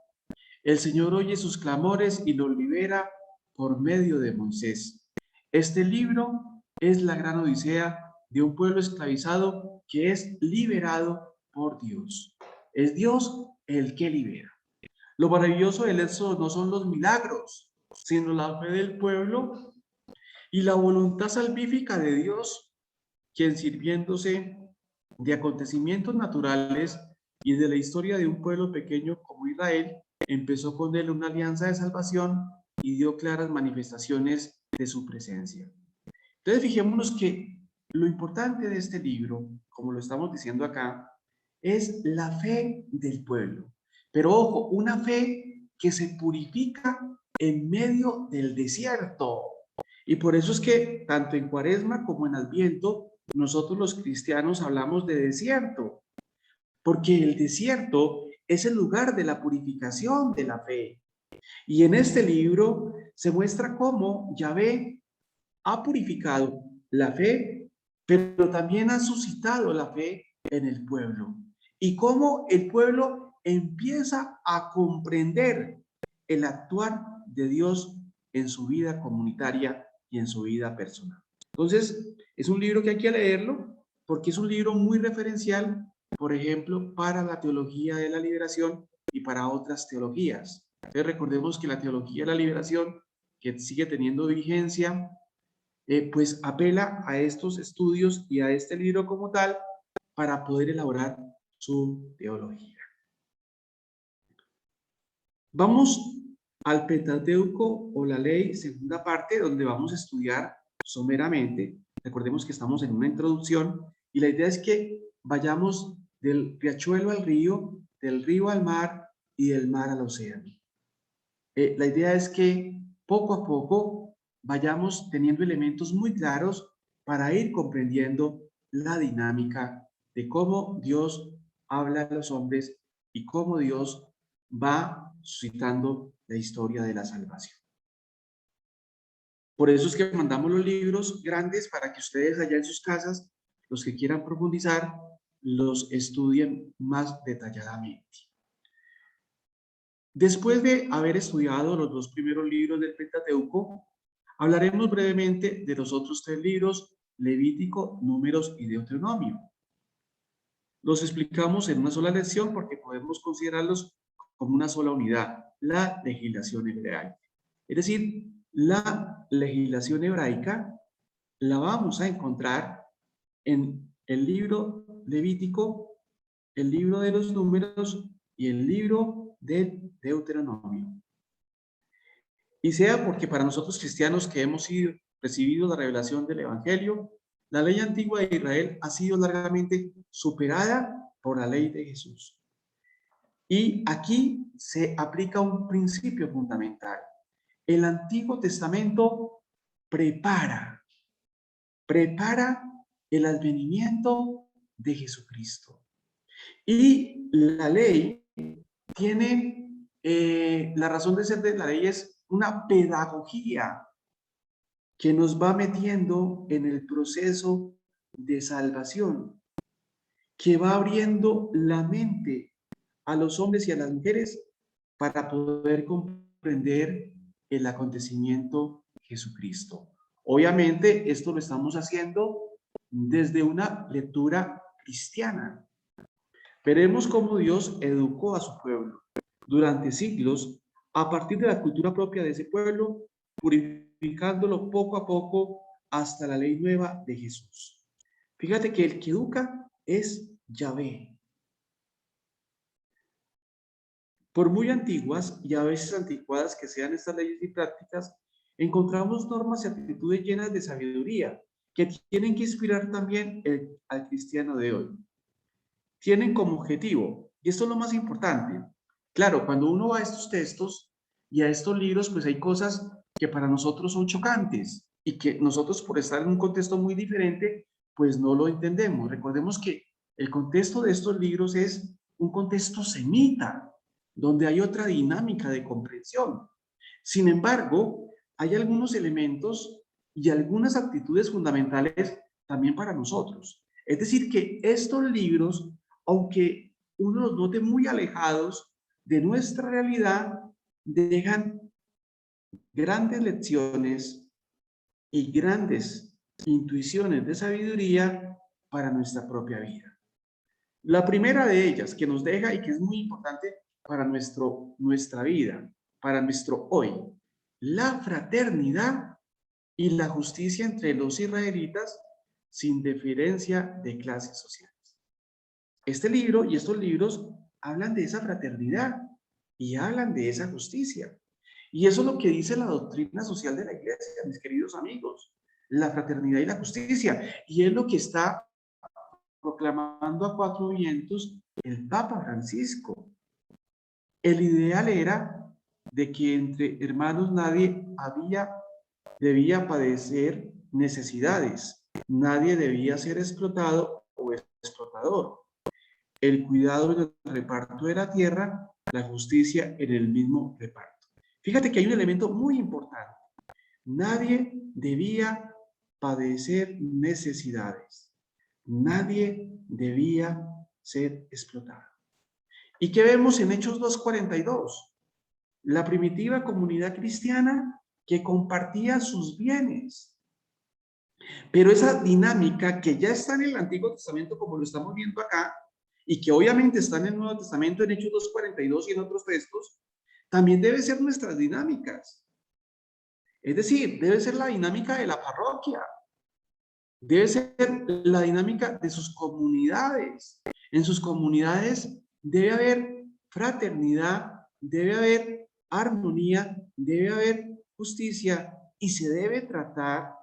El Señor oye sus clamores y los libera por medio de Moisés. Este libro es la gran odisea de un pueblo esclavizado que es liberado por Dios. Es Dios el que libera. Lo maravilloso del Éxodo no son los milagros, sino la fe del pueblo y la voluntad salvífica de Dios, quien sirviéndose de acontecimientos naturales y de la historia de un pueblo pequeño como Israel, empezó con él una alianza de salvación y dio claras manifestaciones de su presencia. Entonces fijémonos que lo importante de este libro, como lo estamos diciendo acá, es la fe del pueblo. Pero ojo, una fe que se purifica en medio del desierto. Y por eso es que tanto en Cuaresma como en Adviento, nosotros los cristianos hablamos de desierto, porque el desierto es el lugar de la purificación de la fe. Y en este libro se muestra cómo Yahvé ha purificado la fe, pero también ha suscitado la fe en el pueblo. Y cómo el pueblo empieza a comprender el actuar de Dios en su vida comunitaria y en su vida personal. Entonces, es un libro que hay que leerlo porque es un libro muy referencial, por ejemplo, para la teología de la liberación y para otras teologías. Entonces, recordemos que la teología de la liberación, que sigue teniendo vigencia pues apela a estos estudios y a este libro como tal para poder elaborar su teología. Vamos al Pentateuco o la ley, segunda parte, donde vamos a estudiar someramente. Recordemos que estamos en una introducción y la idea es que vayamos del riachuelo al río, del río al mar y del mar al océano. La idea es que poco a poco vayamos teniendo elementos muy claros para ir comprendiendo la dinámica de cómo Dios habla a los hombres y cómo Dios va suscitando la historia de la salvación. Por eso es que mandamos los libros grandes para que ustedes allá en sus casas, los que quieran profundizar, los estudien más detalladamente. Después de haber estudiado los dos primeros libros del Pentateuco, hablaremos brevemente de los otros tres libros, Levítico, Números y Deuteronomio. Los explicamos en una sola lección porque podemos considerarlos como una sola unidad, la legislación hebraica. Es decir, la legislación hebraica la vamos a encontrar en el libro Levítico, el libro de los Números y el libro de Deuteronomio. Y sea porque para nosotros cristianos que hemos recibido la revelación del Evangelio, la ley antigua de Israel ha sido largamente superada por la ley de Jesús. Y aquí se aplica un principio fundamental. El Antiguo Testamento prepara el advenimiento de Jesucristo. Y la ley tiene, la razón de ser de la ley es una pedagogía que nos va metiendo en el proceso de salvación, que va abriendo la mente a los hombres y a las mujeres para poder comprender el acontecimiento de Jesucristo. Obviamente, esto lo estamos haciendo desde una lectura cristiana. Veremos cómo Dios educó a su pueblo durante siglos a partir de la cultura propia de ese pueblo, purificándolo poco a poco hasta la ley nueva de Jesús. Fíjate que el que educa es Yahvé. Por muy antiguas y a veces anticuadas que sean estas leyes y prácticas, encontramos normas y actitudes llenas de sabiduría que tienen que inspirar también al cristiano de hoy. Tienen como objetivo, y esto es lo más importante, claro, cuando uno va a estos textos y a estos libros, pues hay cosas que para nosotros son chocantes y que nosotros por estar en un contexto muy diferente, pues no lo entendemos. Recordemos que el contexto de estos libros es un contexto semita, donde hay otra dinámica de comprensión. Sin embargo, hay algunos elementos y algunas actitudes fundamentales también para nosotros. Es decir, que estos libros, aunque uno los note muy alejados de nuestra realidad, dejan grandes lecciones y grandes intuiciones de sabiduría para nuestra propia vida. La primera de ellas que nos deja y que es muy importante para nuestra vida, para nuestro hoy, la fraternidad y la justicia entre los israelitas sin diferencia de clases sociales. Este libro y estos libros hablan de esa fraternidad y hablan de esa justicia. Y eso es lo que dice la doctrina social de la iglesia, mis queridos amigos, la fraternidad y la justicia. Y es lo que está proclamando a cuatro vientos el Papa Francisco. El ideal era de que entre hermanos nadie debía padecer necesidades, nadie debía ser explotado o explotador. El cuidado en el reparto de la tierra, la justicia en el mismo reparto. Fíjate que hay un elemento muy importante. Nadie debía padecer necesidades. Nadie debía ser explotado. ¿Y qué vemos en Hechos 2:42? La primitiva comunidad cristiana que compartía sus bienes. Pero esa dinámica que ya está en el Antiguo Testamento, como lo estamos viendo acá, y que obviamente está en el Nuevo Testamento, en Hechos 2:42 y en otros textos, también debe ser nuestras dinámicas. Es decir, debe ser la dinámica de la parroquia, debe ser la dinámica de sus comunidades. En sus comunidades debe haber fraternidad, debe haber armonía, debe haber justicia y se debe tratar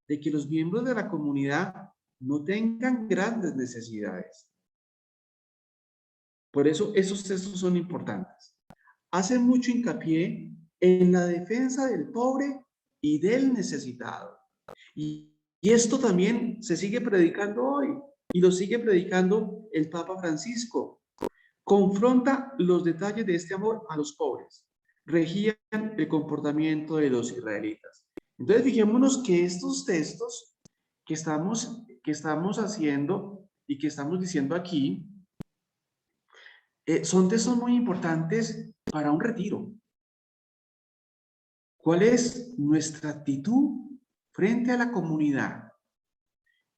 de que los miembros de la comunidad no tengan grandes necesidades. Por eso esos textos son importantes. Hace mucho hincapié en la defensa del pobre y del necesitado. Y esto también se sigue predicando hoy y lo sigue predicando el Papa Francisco. Confronta los detalles de este amor a los pobres. Regían el comportamiento de los israelitas. Entonces fijémonos que estos textos que estamos haciendo y que estamos diciendo aquí son textos muy importantes para un retiro. ¿Cuál es nuestra actitud frente a la comunidad?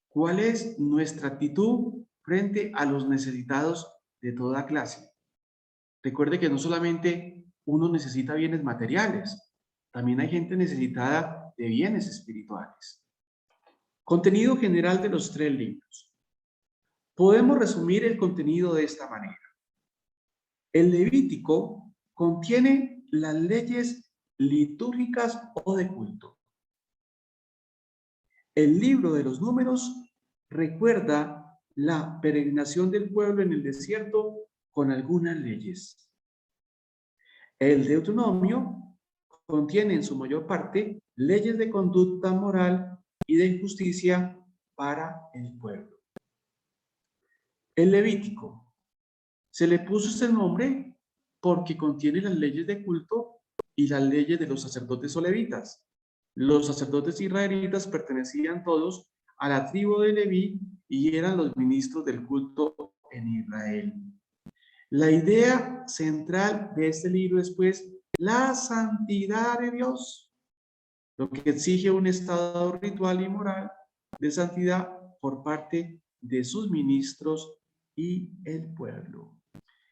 ¿Cuál es nuestra actitud frente a los necesitados de toda clase? Recuerde que no solamente uno necesita bienes materiales, también hay gente necesitada de bienes espirituales. Contenido general de los 3 libros. Podemos resumir el contenido de esta manera. El Levítico contiene las leyes litúrgicas o de culto. El libro de los Números recuerda la peregrinación del pueblo en el desierto con algunas leyes. El Deuteronomio contiene en su mayor parte leyes de conducta moral y de justicia para el pueblo. El Levítico se le puso este nombre porque contiene las leyes de culto y las leyes de los sacerdotes o levitas. Los sacerdotes israelitas pertenecían todos a la tribu de Leví y eran los ministros del culto en Israel. La idea central de este libro es, pues, la santidad de Dios, lo que exige un estado ritual y moral de santidad por parte de sus ministros y el pueblo.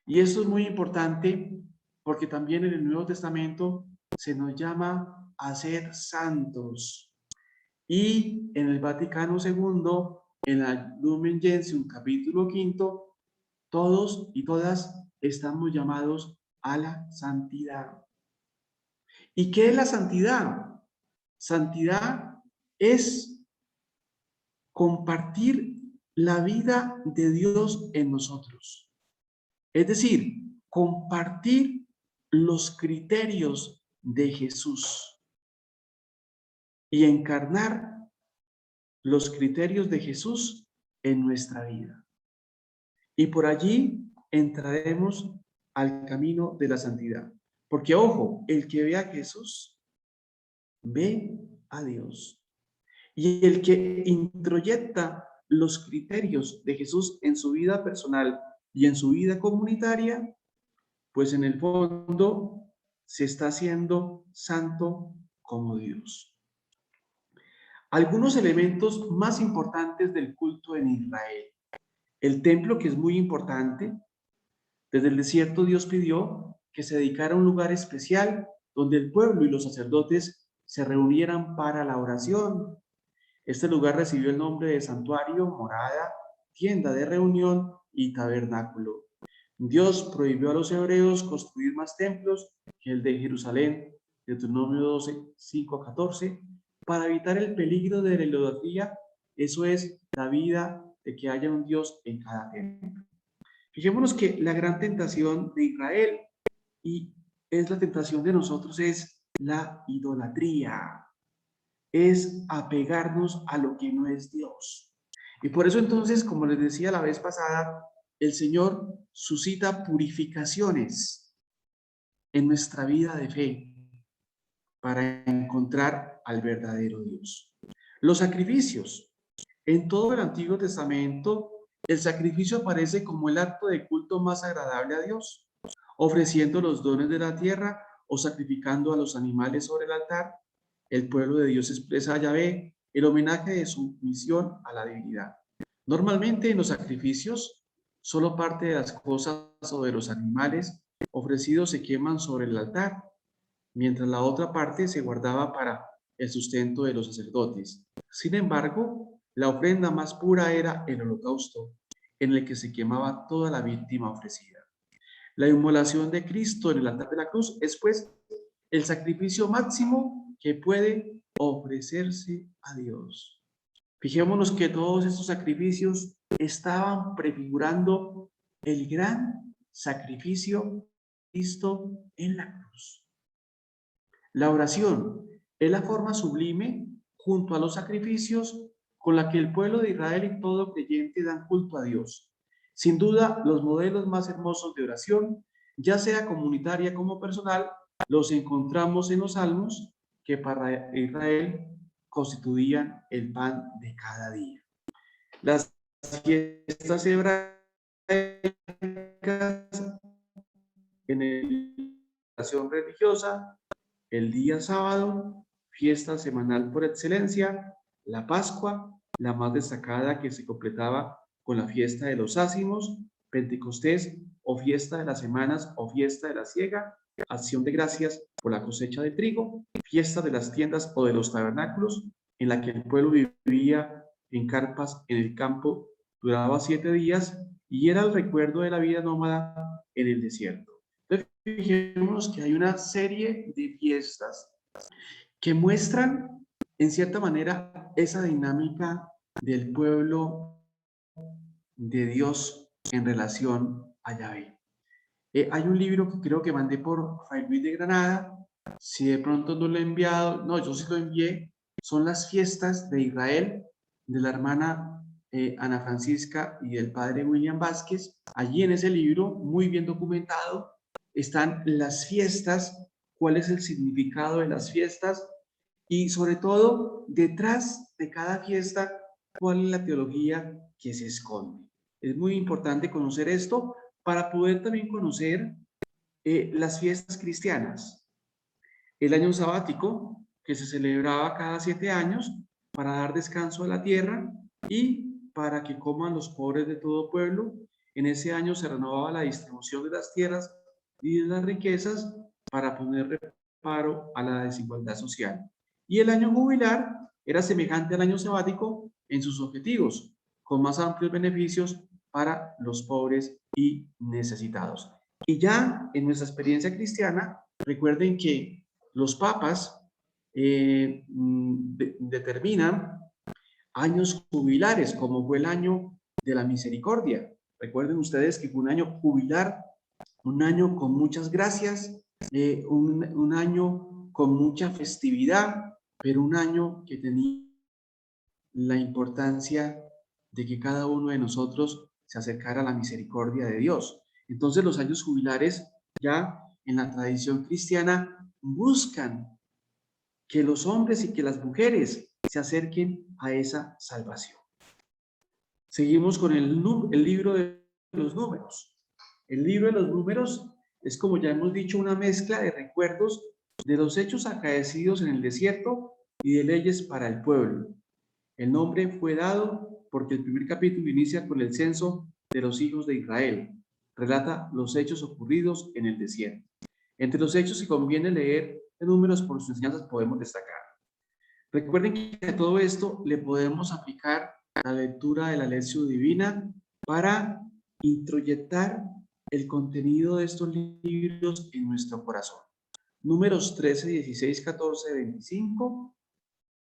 Y esto es muy importante porque también en el Nuevo Testamento se nos llama a ser santos. Y en el Vaticano II, en la Lumen Gentium, capítulo 5, todos y todas estamos llamados a la santidad. ¿Y qué es la santidad? Santidad es compartir la vida de Dios en nosotros. Es decir, compartir los criterios de Jesús y encarnar los criterios de Jesús en nuestra vida. Y por allí entraremos al camino de la santidad. Porque, ojo, el que ve a Jesús, ve a Dios. Y el que introyecta los criterios de Jesús en su vida personal y en su vida comunitaria, pues en el fondo se está haciendo santo como Dios. Algunos elementos más importantes del culto en Israel. El templo, que es muy importante. Desde el desierto Dios pidió que se dedicara a un lugar especial donde el pueblo y los sacerdotes se reunieran para la oración. Este lugar recibió el nombre de santuario, morada, tienda de reunión y tabernáculo. Dios prohibió a los hebreos construir más templos que el de Jerusalén, Deuteronomio 12, 5 a 14, para evitar el peligro de la idolatría, eso es, la vida de que haya un Dios en cada templo. Fijémonos que la gran tentación de Israel, y es la tentación de nosotros, es la idolatría, es apegarnos a lo que no es Dios. Y por eso entonces, como les decía la vez pasada, el Señor suscita purificaciones en nuestra vida de fe para encontrar al verdadero Dios. Los sacrificios. En todo el Antiguo Testamento, el sacrificio aparece como el acto de culto más agradable a Dios, ofreciendo los dones de la tierra o sacrificando a los animales sobre el altar. El pueblo de Dios expresa a Yahvé el homenaje de su misión a la divinidad. Normalmente en los sacrificios, solo parte de las cosas o de los animales ofrecidos se queman sobre el altar, mientras la otra parte se guardaba para el sustento de los sacerdotes. Sin embargo, la ofrenda más pura era el holocausto, en el que se quemaba toda la víctima ofrecida. La inmolación de Cristo en el altar de la cruz es, pues, el sacrificio máximo que puede ofrecerse a Dios. Fijémonos que todos estos sacrificios estaban prefigurando el gran sacrificio de Cristo en la cruz. La oración es la forma sublime, junto a los sacrificios, con la que el pueblo de Israel y todo creyente dan culto a Dios. Sin duda, los modelos más hermosos de oración, ya sea comunitaria como personal, los encontramos en los salmos que para Israel constituían el pan de cada día. Las fiestas hebraicas en la oración religiosa, el día sábado, fiesta semanal por excelencia, la Pascua, la más destacada que se completaba con la fiesta de los ácimos, Pentecostés o fiesta de las semanas o fiesta de la siega, acción de gracias por la cosecha de trigo, fiesta de las tiendas o de los tabernáculos, en la que el pueblo vivía en carpas en el campo, duraba 7 días y era el recuerdo de la vida nómada en el desierto. Entonces, fijémonos que hay una serie de fiestas que muestran, en cierta manera, esa dinámica del pueblo de Dios en relación a Yahvé. Hay un libro que creo que mandé por Fray Luis de Granada. Si de pronto no lo he enviado, no, yo sí lo envié. Son las fiestas de Israel, de la hermana Ana Francisca y del padre William Vázquez. Allí en ese libro, muy bien documentado, están las fiestas, cuál es el significado de las fiestas y sobre todo, detrás de cada fiesta, cuál es la teología que se esconde. Es muy importante conocer esto para poder también conocer las fiestas cristianas. El año sabático, que se celebraba cada 7 años para dar descanso a la tierra y para que coman los pobres de todo pueblo. En ese año se renovaba la distribución de las tierras y de las riquezas para poner reparo a la desigualdad social. Y el año jubilar era semejante al año sabático en sus objetivos, con más amplios beneficios para los pobres y necesitados. Y ya en nuestra experiencia cristiana, recuerden que los papas determinan años jubilares, como fue el año de la misericordia. Recuerden ustedes que fue un año jubilar, un año con muchas gracias, un año con mucha festividad, pero un año que tenía la importancia de que cada uno de nosotros se acercara a la misericordia de Dios. Entonces los años jubilares ya en la tradición cristiana buscan que los hombres y que las mujeres se acerquen a esa salvación. Seguimos con el libro de los números. El libro de los números es, como ya hemos dicho, una mezcla de recuerdos de los hechos acaecidos en el desierto y de leyes para el pueblo. El nombre fue dado porque el primer capítulo inicia con el censo de los hijos de Israel. Relata los hechos ocurridos en el desierto. Entre los hechos que conviene leer de números por sus enseñanzas podemos destacar. Recuerden que a todo esto le podemos aplicar la lectura de la lección divina para introyectar el contenido de estos libros en nuestro corazón. Números 13, 16, 14, 25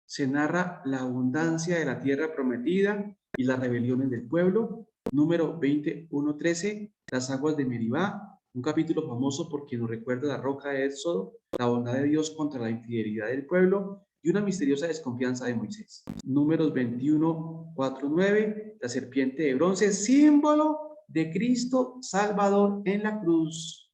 se narra la abundancia de la tierra prometida y las rebeliones del pueblo. Número 21, 13, las aguas de Meribá, un capítulo famoso porque nos recuerda la roca de Éxodo, la bondad de Dios contra la infidelidad del pueblo y una misteriosa desconfianza de Moisés. Números 21, 4, 9, la serpiente de bronce, símbolo de Cristo Salvador en la cruz.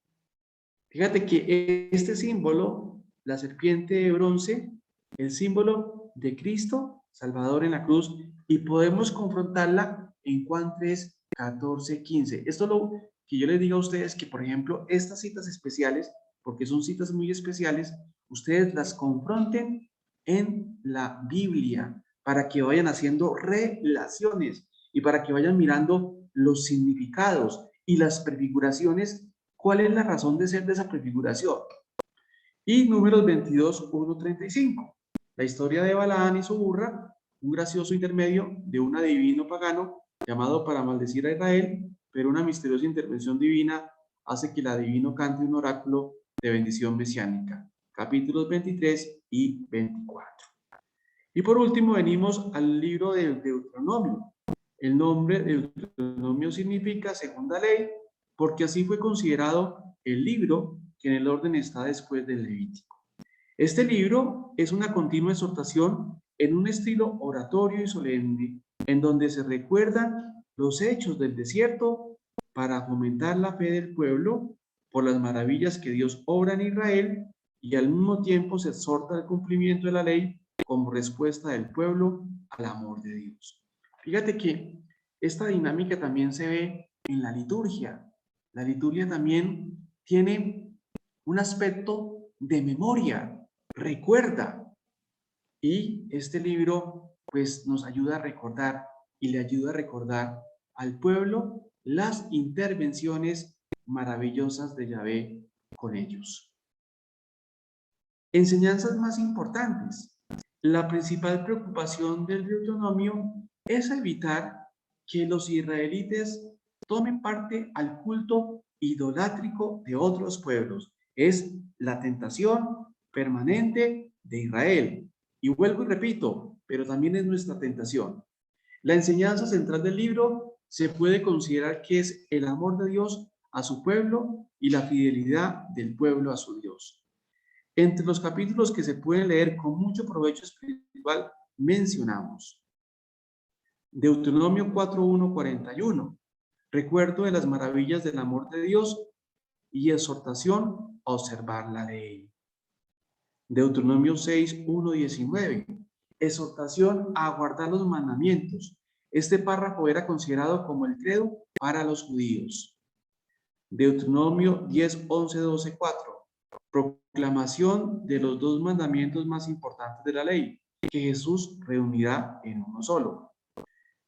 Fíjate que este símbolo, la serpiente de bronce, el símbolo de Cristo Salvador en la cruz, y podemos confrontarla en Juan 3, 14, 15. Esto es lo que yo les digo a ustedes, que por ejemplo estas citas especiales, porque son citas muy especiales, ustedes las confronten en la Biblia para que vayan haciendo relaciones y para que vayan mirando los significados y las prefiguraciones. ¿Cuál es la razón de ser de esa prefiguración? Y números 22, 1, 35. la historia de Balaán y su burra, un gracioso intermedio de un adivino pagano llamado para maldecir a Israel, pero una misteriosa intervención divina hace que el adivino cante un oráculo de bendición mesiánica. Capítulos 23 y 24. Y por último venimos al libro de Deuteronomio. El nombre de Deuteronomio significa segunda ley, porque así fue considerado el libro que en el orden está después del Levítico. Este libro es una continua exhortación en un estilo oratorio y solemne, en donde se recuerdan los hechos del desierto para fomentar la fe del pueblo por las maravillas que Dios obra en Israel, y al mismo tiempo se exhorta al cumplimiento de la ley como respuesta del pueblo al amor de Dios. Fíjate que esta dinámica también se ve en la liturgia. La liturgia también tiene un aspecto de memoria, recuerda. Y este libro pues nos ayuda a recordar y le ayuda a recordar al pueblo las intervenciones maravillosas de Yahvé con ellos. Enseñanzas más importantes. La principal preocupación del Deuteronomio es evitar que los israelitas tomen parte al culto idolátrico de otros pueblos. Es la tentación permanente de Israel. Y vuelvo y repito, pero también es nuestra tentación. La enseñanza central del libro se puede considerar que es el amor de Dios a su pueblo y la fidelidad del pueblo a su Dios. Entre los capítulos que se pueden leer con mucho provecho espiritual mencionamos Deuteronomio 4:1-41, recuerdo de las maravillas del amor de Dios y exhortación a observar la ley. Deuteronomio 6:1-19, exhortación a guardar los mandamientos. Este párrafo era considerado como el credo para los judíos. Deuteronomio 10:11-12-4, proclamación de los dos mandamientos más importantes de la ley, que Jesús reunirá en uno solo.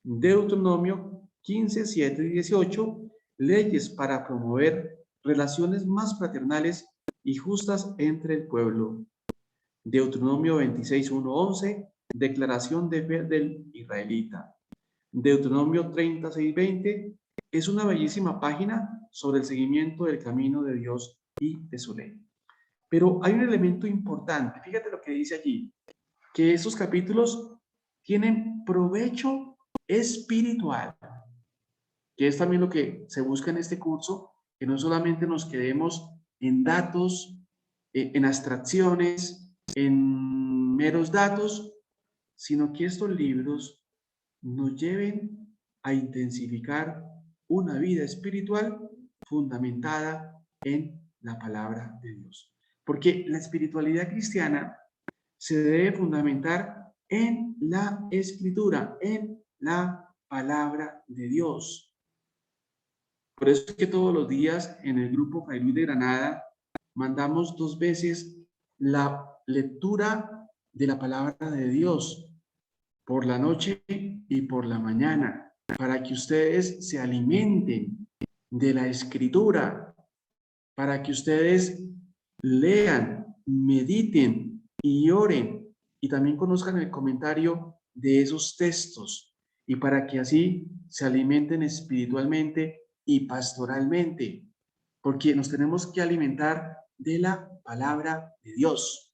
Deuteronomio 15:7-18, leyes para promover relaciones más fraternales y justas entre el pueblo. Deuteronomio 26:1-11, declaración de fe del israelita. Deuteronomio 36:20 es una bellísima página sobre el seguimiento del camino de Dios y de su ley. Pero hay un elemento importante, fíjate lo que dice allí, que estos capítulos tienen provecho espiritual, que es también lo que se busca en este curso, que no solamente nos quedemos en datos, en abstracciones, en meros datos, sino que estos libros nos lleven a intensificar una vida espiritual fundamentada en la palabra de Dios. Porque la espiritualidad cristiana se debe fundamentar en la escritura, en la palabra de Dios. Por eso es que todos los días en el grupo Fray Luis de Granada mandamos 2 veces la lectura de la palabra de Dios, por la noche y por la mañana, para que ustedes se alimenten de la escritura, para que ustedes lean, mediten y oren, y también conozcan el comentario de esos textos, y para que así se alimenten espiritualmente y pastoralmente, porque nos tenemos que alimentar de la palabra de Dios.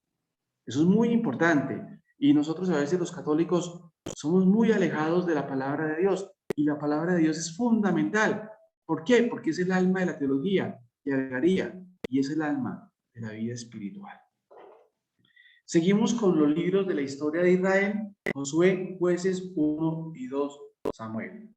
Eso es muy importante. Y nosotros a veces los católicos somos muy alejados de la palabra de Dios. Y la palabra de Dios es fundamental. ¿Por qué? Porque es el alma de la teología, y agregaría, y es el alma de la vida espiritual. Seguimos con los libros de la historia de Israel: Josué, Jueces 1 y 2, Samuel.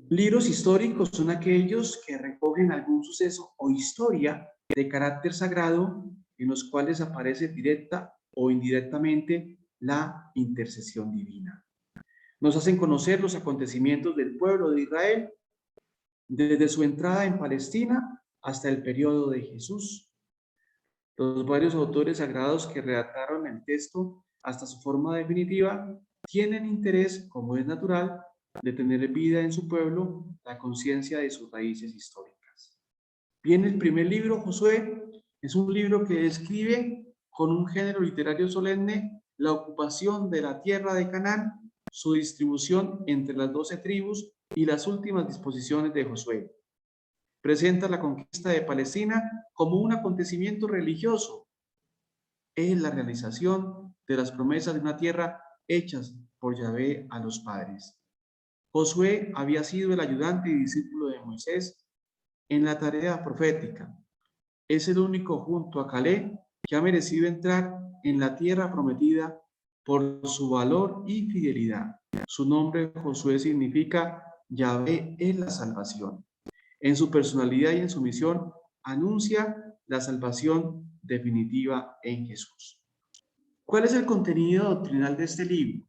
Libros históricos son aquellos que recogen algún suceso o historia de carácter sagrado en los cuales aparece directa o indirectamente la intercesión divina. Nos hacen conocer los acontecimientos del pueblo de Israel desde su entrada en Palestina hasta el periodo de Jesús. Los varios autores sagrados que redactaron el texto hasta su forma definitiva tienen interés, como es natural, de tener vida en su pueblo la conciencia de sus raíces históricas. Bien, el primer libro, Josué, es un libro que describe con un género literario solemne la ocupación de la tierra de Canaán, su distribución entre las 12 tribus y las últimas disposiciones de Josué. Presenta la conquista de Palestina como un acontecimiento religioso. Es la realización de las promesas de una tierra hechas por Yahvé a los padres. Josué había sido el ayudante y discípulo de Moisés en la tarea profética. Es el único junto a Caleb que ha merecido entrar en la tierra prometida por su valor y fidelidad. Su nombre, Josué, significa Yahvé es la salvación. En su personalidad y en su misión anuncia la salvación definitiva en Jesús. ¿Cuál es el contenido doctrinal de este libro?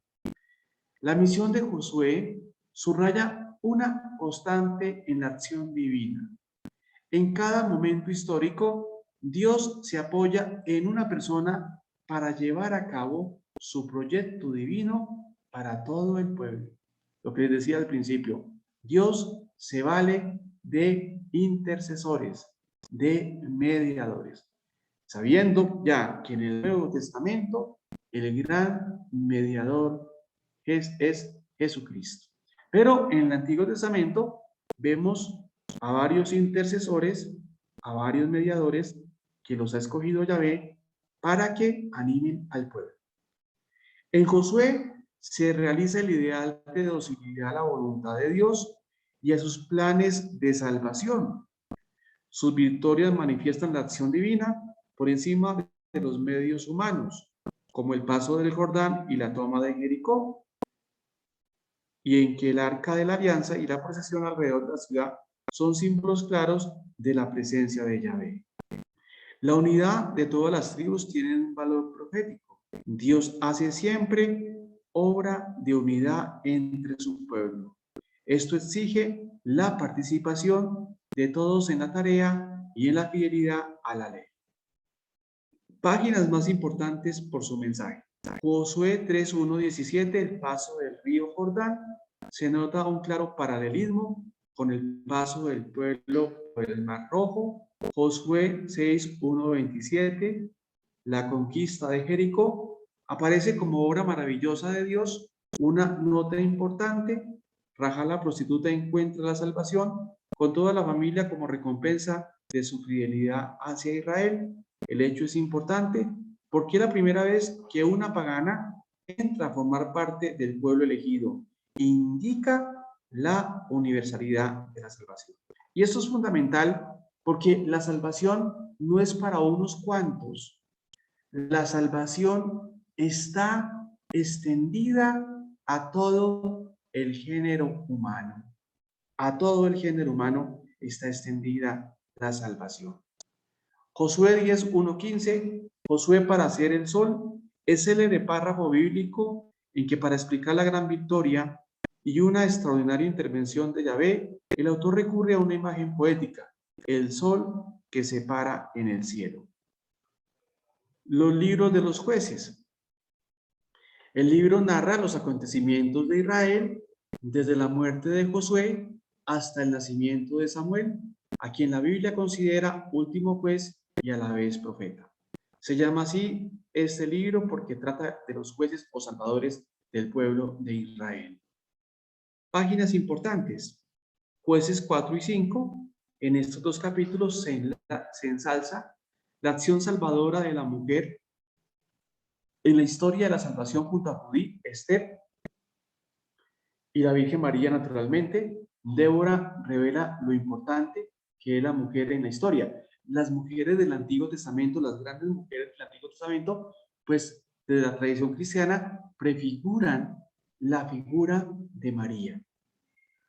La misión de Josué subraya una constante en la acción divina. En cada momento histórico, Dios se apoya en una persona para llevar a cabo su proyecto divino para todo el pueblo. Lo que les decía al principio, Dios se vale de intercesores, de mediadores, sabiendo ya que en el Nuevo Testamento el gran mediador es Jesucristo. Pero en el Antiguo Testamento vemos a varios intercesores, a varios mediadores que los ha escogido Yahvé para que animen al pueblo. En Josué se realiza el ideal de docilidad a la voluntad de Dios y a sus planes de salvación. Sus victorias manifiestan la acción divina por encima de los medios humanos, como el paso del Jordán y la toma de Jericó, y en que el arca de la alianza y la procesión alrededor de la ciudad son símbolos claros de la presencia de Yahvé. La unidad de todas las tribus tiene un valor profético. Dios hace siempre obra de unidad entre su pueblo. Esto exige la participación de todos en la tarea y en la fidelidad a la ley. Páginas más importantes por su mensaje. Josué 3:1-17, el paso del río Jordán. Se nota un claro paralelismo con el paso del pueblo por el Mar Rojo. Josué 6:1-27, la conquista de Jericó. Aparece como obra maravillosa de Dios. Una nota importante: Rahab la prostituta encuentra la salvación con toda la familia como recompensa de su fidelidad hacia Israel. El hecho es importante porque es la primera vez que una pagana entra a formar parte del pueblo elegido. Indica la universalidad de la salvación. Y esto es fundamental porque la salvación no es para unos cuantos. La salvación está extendida a todo el género humano. A todo el género humano está extendida la salvación. Josué 10:1-15, Josué para hacer el sol, es el párrafo bíblico en que para explicar la gran victoria y una extraordinaria intervención de Yahvé, el autor recurre a una imagen poética, el sol que se para en el cielo. Los libros de los jueces. El libro narra los acontecimientos de Israel desde la muerte de Josué hasta el nacimiento de Samuel, a quien la Biblia considera último juez y a la vez profeta. Se llama así este libro porque trata de los jueces o salvadores del pueblo de Israel. Páginas importantes. Jueces 4 y 5. En estos dos capítulos se ensalza la acción salvadora de la mujer en la historia de la salvación junto a Judí, Esther y la Virgen María naturalmente. Débora revela lo importante que es la mujer en la historia. Las mujeres del Antiguo Testamento, las grandes mujeres del Antiguo Testamento, pues de la tradición cristiana, prefiguran la figura de María.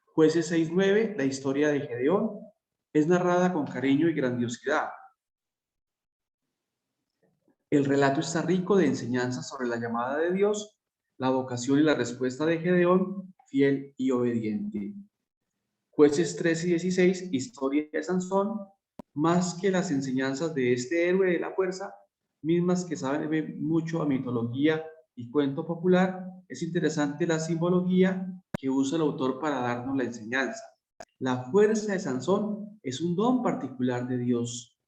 Jueces 6:9, la historia de Gedeón, es narrada con cariño y grandiosidad. El relato está rico de enseñanzas sobre la llamada de Dios, la vocación y la respuesta de Gedeón, fiel y obediente. Jueces 13 y 16, historia de Sansón, más que las enseñanzas de este héroe de la fuerza, mismas que saben mucho a mitología y cuento popular, es interesante la simbología que usa el autor para darnos la enseñanza. La fuerza de Sansón es un don particular de Dios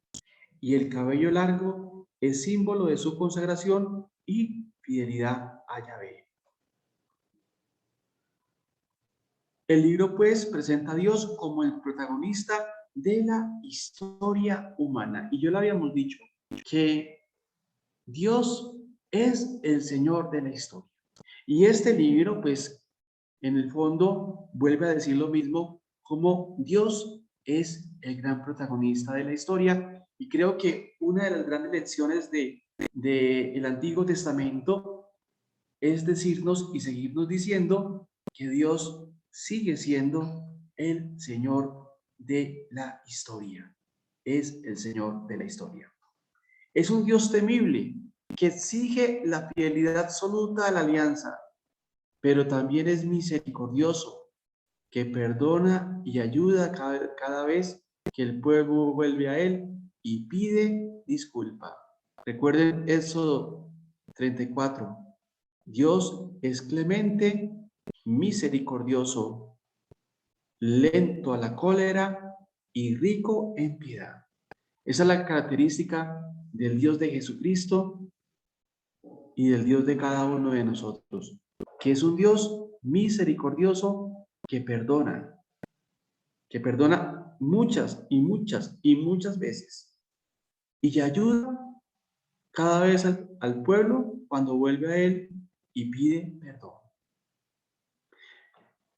y el cabello largo es símbolo de su consagración y fidelidad a Yahvé. El libro, pues, presenta a Dios como el protagonista de la historia humana. Y yo le habíamos dicho que Dios es el Señor de la historia. Y este libro, pues, en el fondo, vuelve a decir lo mismo, como Dios es el gran protagonista de la historia. Y creo que una de las grandes lecciones del Antiguo Testamento es decirnos y seguirnos diciendo que Dios sigue siendo el Señor de la historia. Es el Señor de la historia. Es un Dios temible que exige la fidelidad absoluta a la alianza, pero también es misericordioso, que perdona y ayuda cada vez que el pueblo vuelve a él y pide disculpa. Recuerden Éxodo 34. Dios es clemente, misericordioso, lento a la cólera y rico en piedad. Esa es la característica del Dios de Jesucristo y del Dios de cada uno de nosotros, que es un Dios misericordioso que perdona muchas y muchas y muchas veces y ayuda cada vez al pueblo cuando vuelve a él y pide perdón.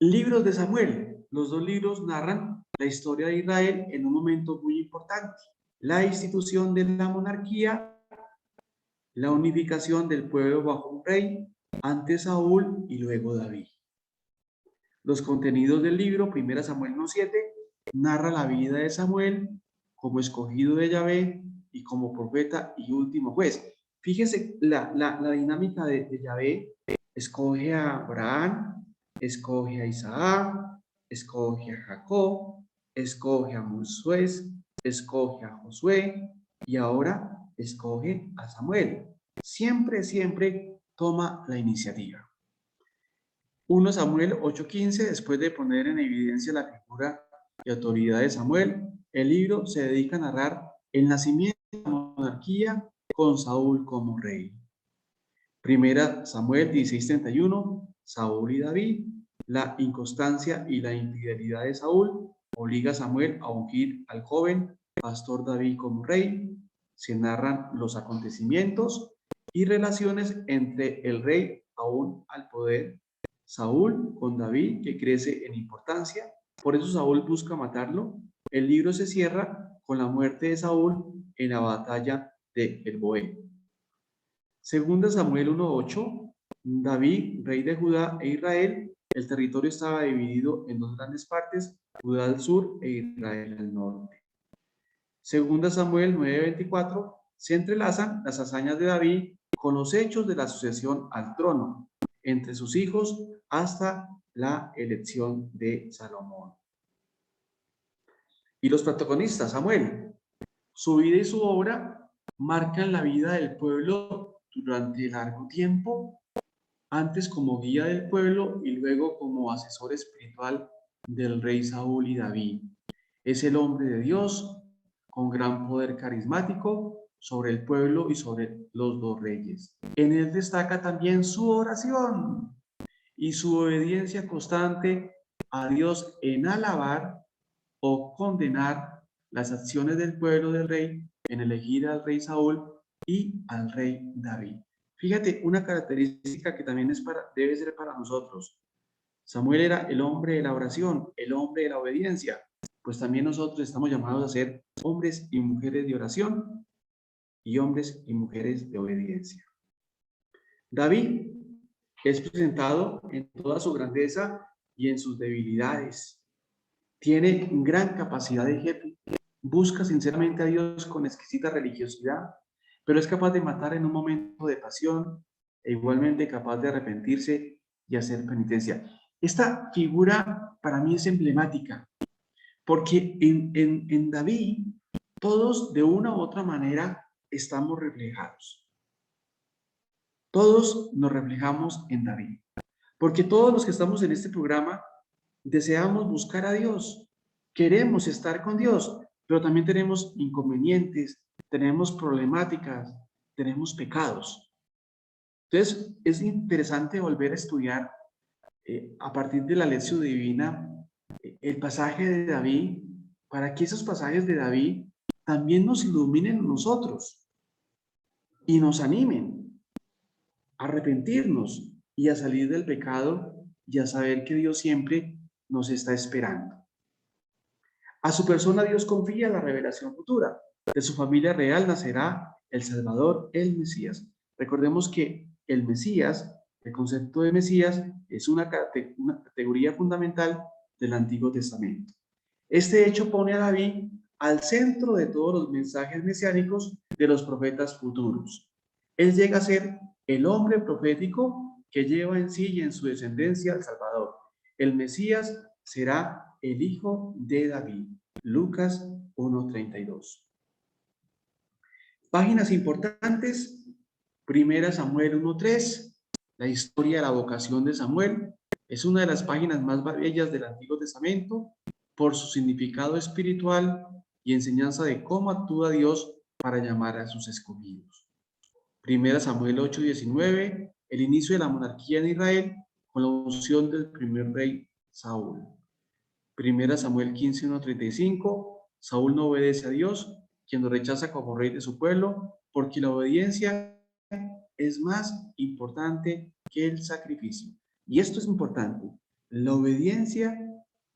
Libros de Samuel. Los dos libros narran la historia de Israel en un momento muy importante: la institución de la monarquía, la unificación del pueblo bajo un rey, antes Saúl y luego David. Los contenidos del libro, 1 Samuel 1:7, narra la vida de Samuel como escogido de Yahvé y como profeta y último juez. Fíjese la dinámica de Yahvé. Escoge a Abraham, escoge a Isaac, escoge a Jacob, escoge a Moisés, escoge a Josué y ahora escoge a Samuel. Siempre, siempre toma la iniciativa. 1 Samuel 8:15, después de poner en evidencia la figura y autoridad de Samuel, el libro se dedica a narrar el nacimiento de la monarquía con Saúl como rey. 1 Samuel 16:31, Saúl y David. La inconstancia y la infidelidad de Saúl obliga a Samuel a ungir al joven pastor David como rey. Se narran los acontecimientos y relaciones entre el rey aún al poder, Saúl con David, que crece en importancia. Por eso Saúl busca matarlo. El libro se cierra con la muerte de Saúl en la batalla de Gilboa. Segunda Samuel 1:8, David, rey de Judá e Israel. El territorio estaba dividido en dos grandes partes, Judá al sur e Israel al norte. Segunda Samuel 9:24, se entrelazan las hazañas de David con los hechos de la sucesión al trono entre sus hijos hasta la elección de Salomón. Y los protagonistas, Samuel, su vida y su obra marcan la vida del pueblo durante largo tiempo, antes como guía del pueblo y luego como asesor espiritual del rey Saúl y David. Es el hombre de Dios con gran poder carismático sobre el pueblo y sobre los dos reyes. En él destaca también su oración y su obediencia constante a Dios en alabar o condenar las acciones del pueblo del rey en elegir al rey Saúl y al rey David. Fíjate, una característica que también debe ser para nosotros. Samuel era el hombre de la oración, el hombre de la obediencia. Pues también nosotros estamos llamados a ser hombres y mujeres de oración y hombres y mujeres de obediencia. David es presentado en toda su grandeza y en sus debilidades. Tiene gran capacidad de jefe, busca sinceramente a Dios con exquisita religiosidad, pero es capaz de matar en un momento de pasión e igualmente capaz de arrepentirse y hacer penitencia. Esta figura para mí es emblemática, porque en David todos de una u otra manera estamos reflejados. Todos nos reflejamos en David, porque todos los que estamos en este programa deseamos buscar a Dios, queremos estar con Dios, pero también tenemos inconvenientes, tenemos problemáticas, tenemos pecados. Entonces, es interesante volver a estudiar a partir de la lección divina el pasaje de David, para que esos pasajes de David también nos iluminen a nosotros y nos animen a arrepentirnos y a salir del pecado y a saber que Dios siempre nos está esperando. A su persona Dios confía la revelación futura. De su familia real nacerá el Salvador, el Mesías. Recordemos que el Mesías, el concepto de Mesías, es una categoría fundamental del Antiguo Testamento. Este hecho pone a David al centro de todos los mensajes mesiánicos de los profetas futuros. Él llega a ser el hombre profético que lleva en sí y en su descendencia al Salvador. El Mesías será el hijo de David. Lucas 1:32. Páginas importantes. Primera Samuel 1:3. La historia de la vocación de Samuel. Es una de las páginas más bellas del Antiguo Testamento por su significado espiritual y enseñanza de cómo actúa Dios para llamar a sus escogidos. Primera Samuel 8:19. El inicio de la monarquía en Israel con la unción del primer rey Saúl. Primera Samuel 15:1-35, Saúl no obedece a Dios, quien lo rechaza como rey de su pueblo, porque la obediencia es más importante que el sacrificio. Y esto es importante. La obediencia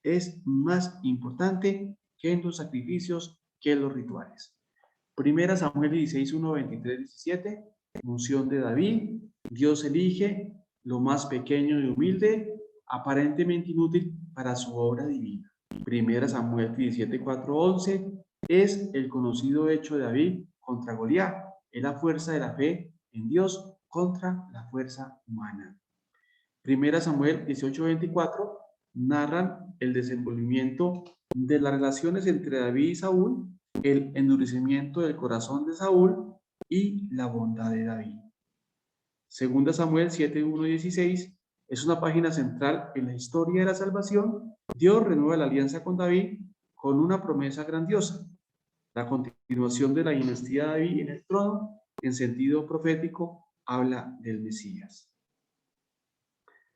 es más importante que en los sacrificios, que en los rituales. Primera Samuel 16:1-23-17, unción de David. Dios elige lo más pequeño y humilde, aparentemente inútil para su obra divina. Primera Samuel 17:4-11 es el conocido hecho de David contra Goliat. Es la fuerza de la fe en Dios contra la fuerza humana. Primera Samuel 18:24 narran el desenvolvimiento de las relaciones entre David y Saúl, el endurecimiento del corazón de Saúl y la bondad de David. Segunda Samuel 7:1-16 es una página central en la historia de la salvación. Dios renueva la alianza con David con una promesa grandiosa: la continuación de la dinastía de David en el trono, en sentido profético, habla del Mesías.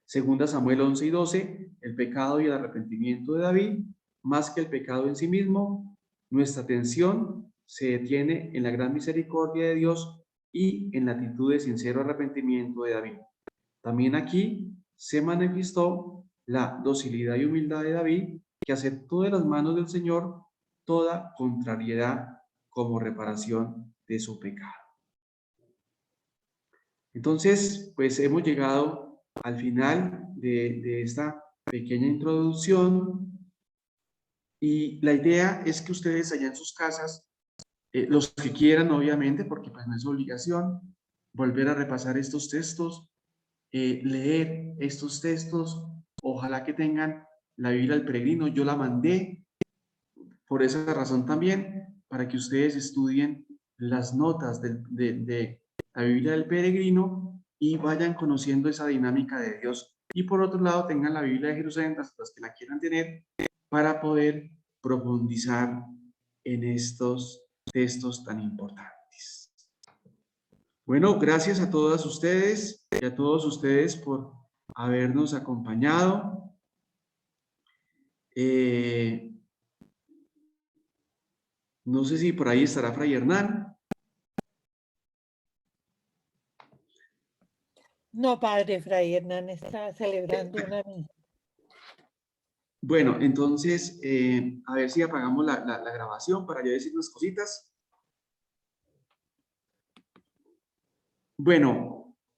Segunda Samuel 11:12, el pecado y el arrepentimiento de David, más que el pecado en sí mismo, nuestra atención se detiene en la gran misericordia de Dios y en la actitud de sincero arrepentimiento de David. También aquí se manifestó la docilidad y humildad de David, que aceptó de las manos del Señor toda contrariedad como reparación de su pecado. Entonces, pues hemos llegado al final de esta pequeña introducción y la idea es que ustedes allá en sus casas, los que quieran obviamente, porque pues no es obligación, volver a repasar estos textos, leer estos textos, ojalá que tengan la Biblia del Peregrino. Yo la mandé por esa razón también, para que ustedes estudien las notas de la Biblia del Peregrino y vayan conociendo esa dinámica de Dios. Y por otro lado, tengan la Biblia de Jerusalén, las que la quieran tener, para poder profundizar en estos textos tan importantes. Bueno, gracias a todas ustedes y a todos ustedes por habernos acompañado. No sé si por ahí estará Fray Hernán. No, padre, Fray Hernán está celebrando una misa. Bueno, entonces, a ver si apagamos la grabación para yo decir unas cositas. Bueno,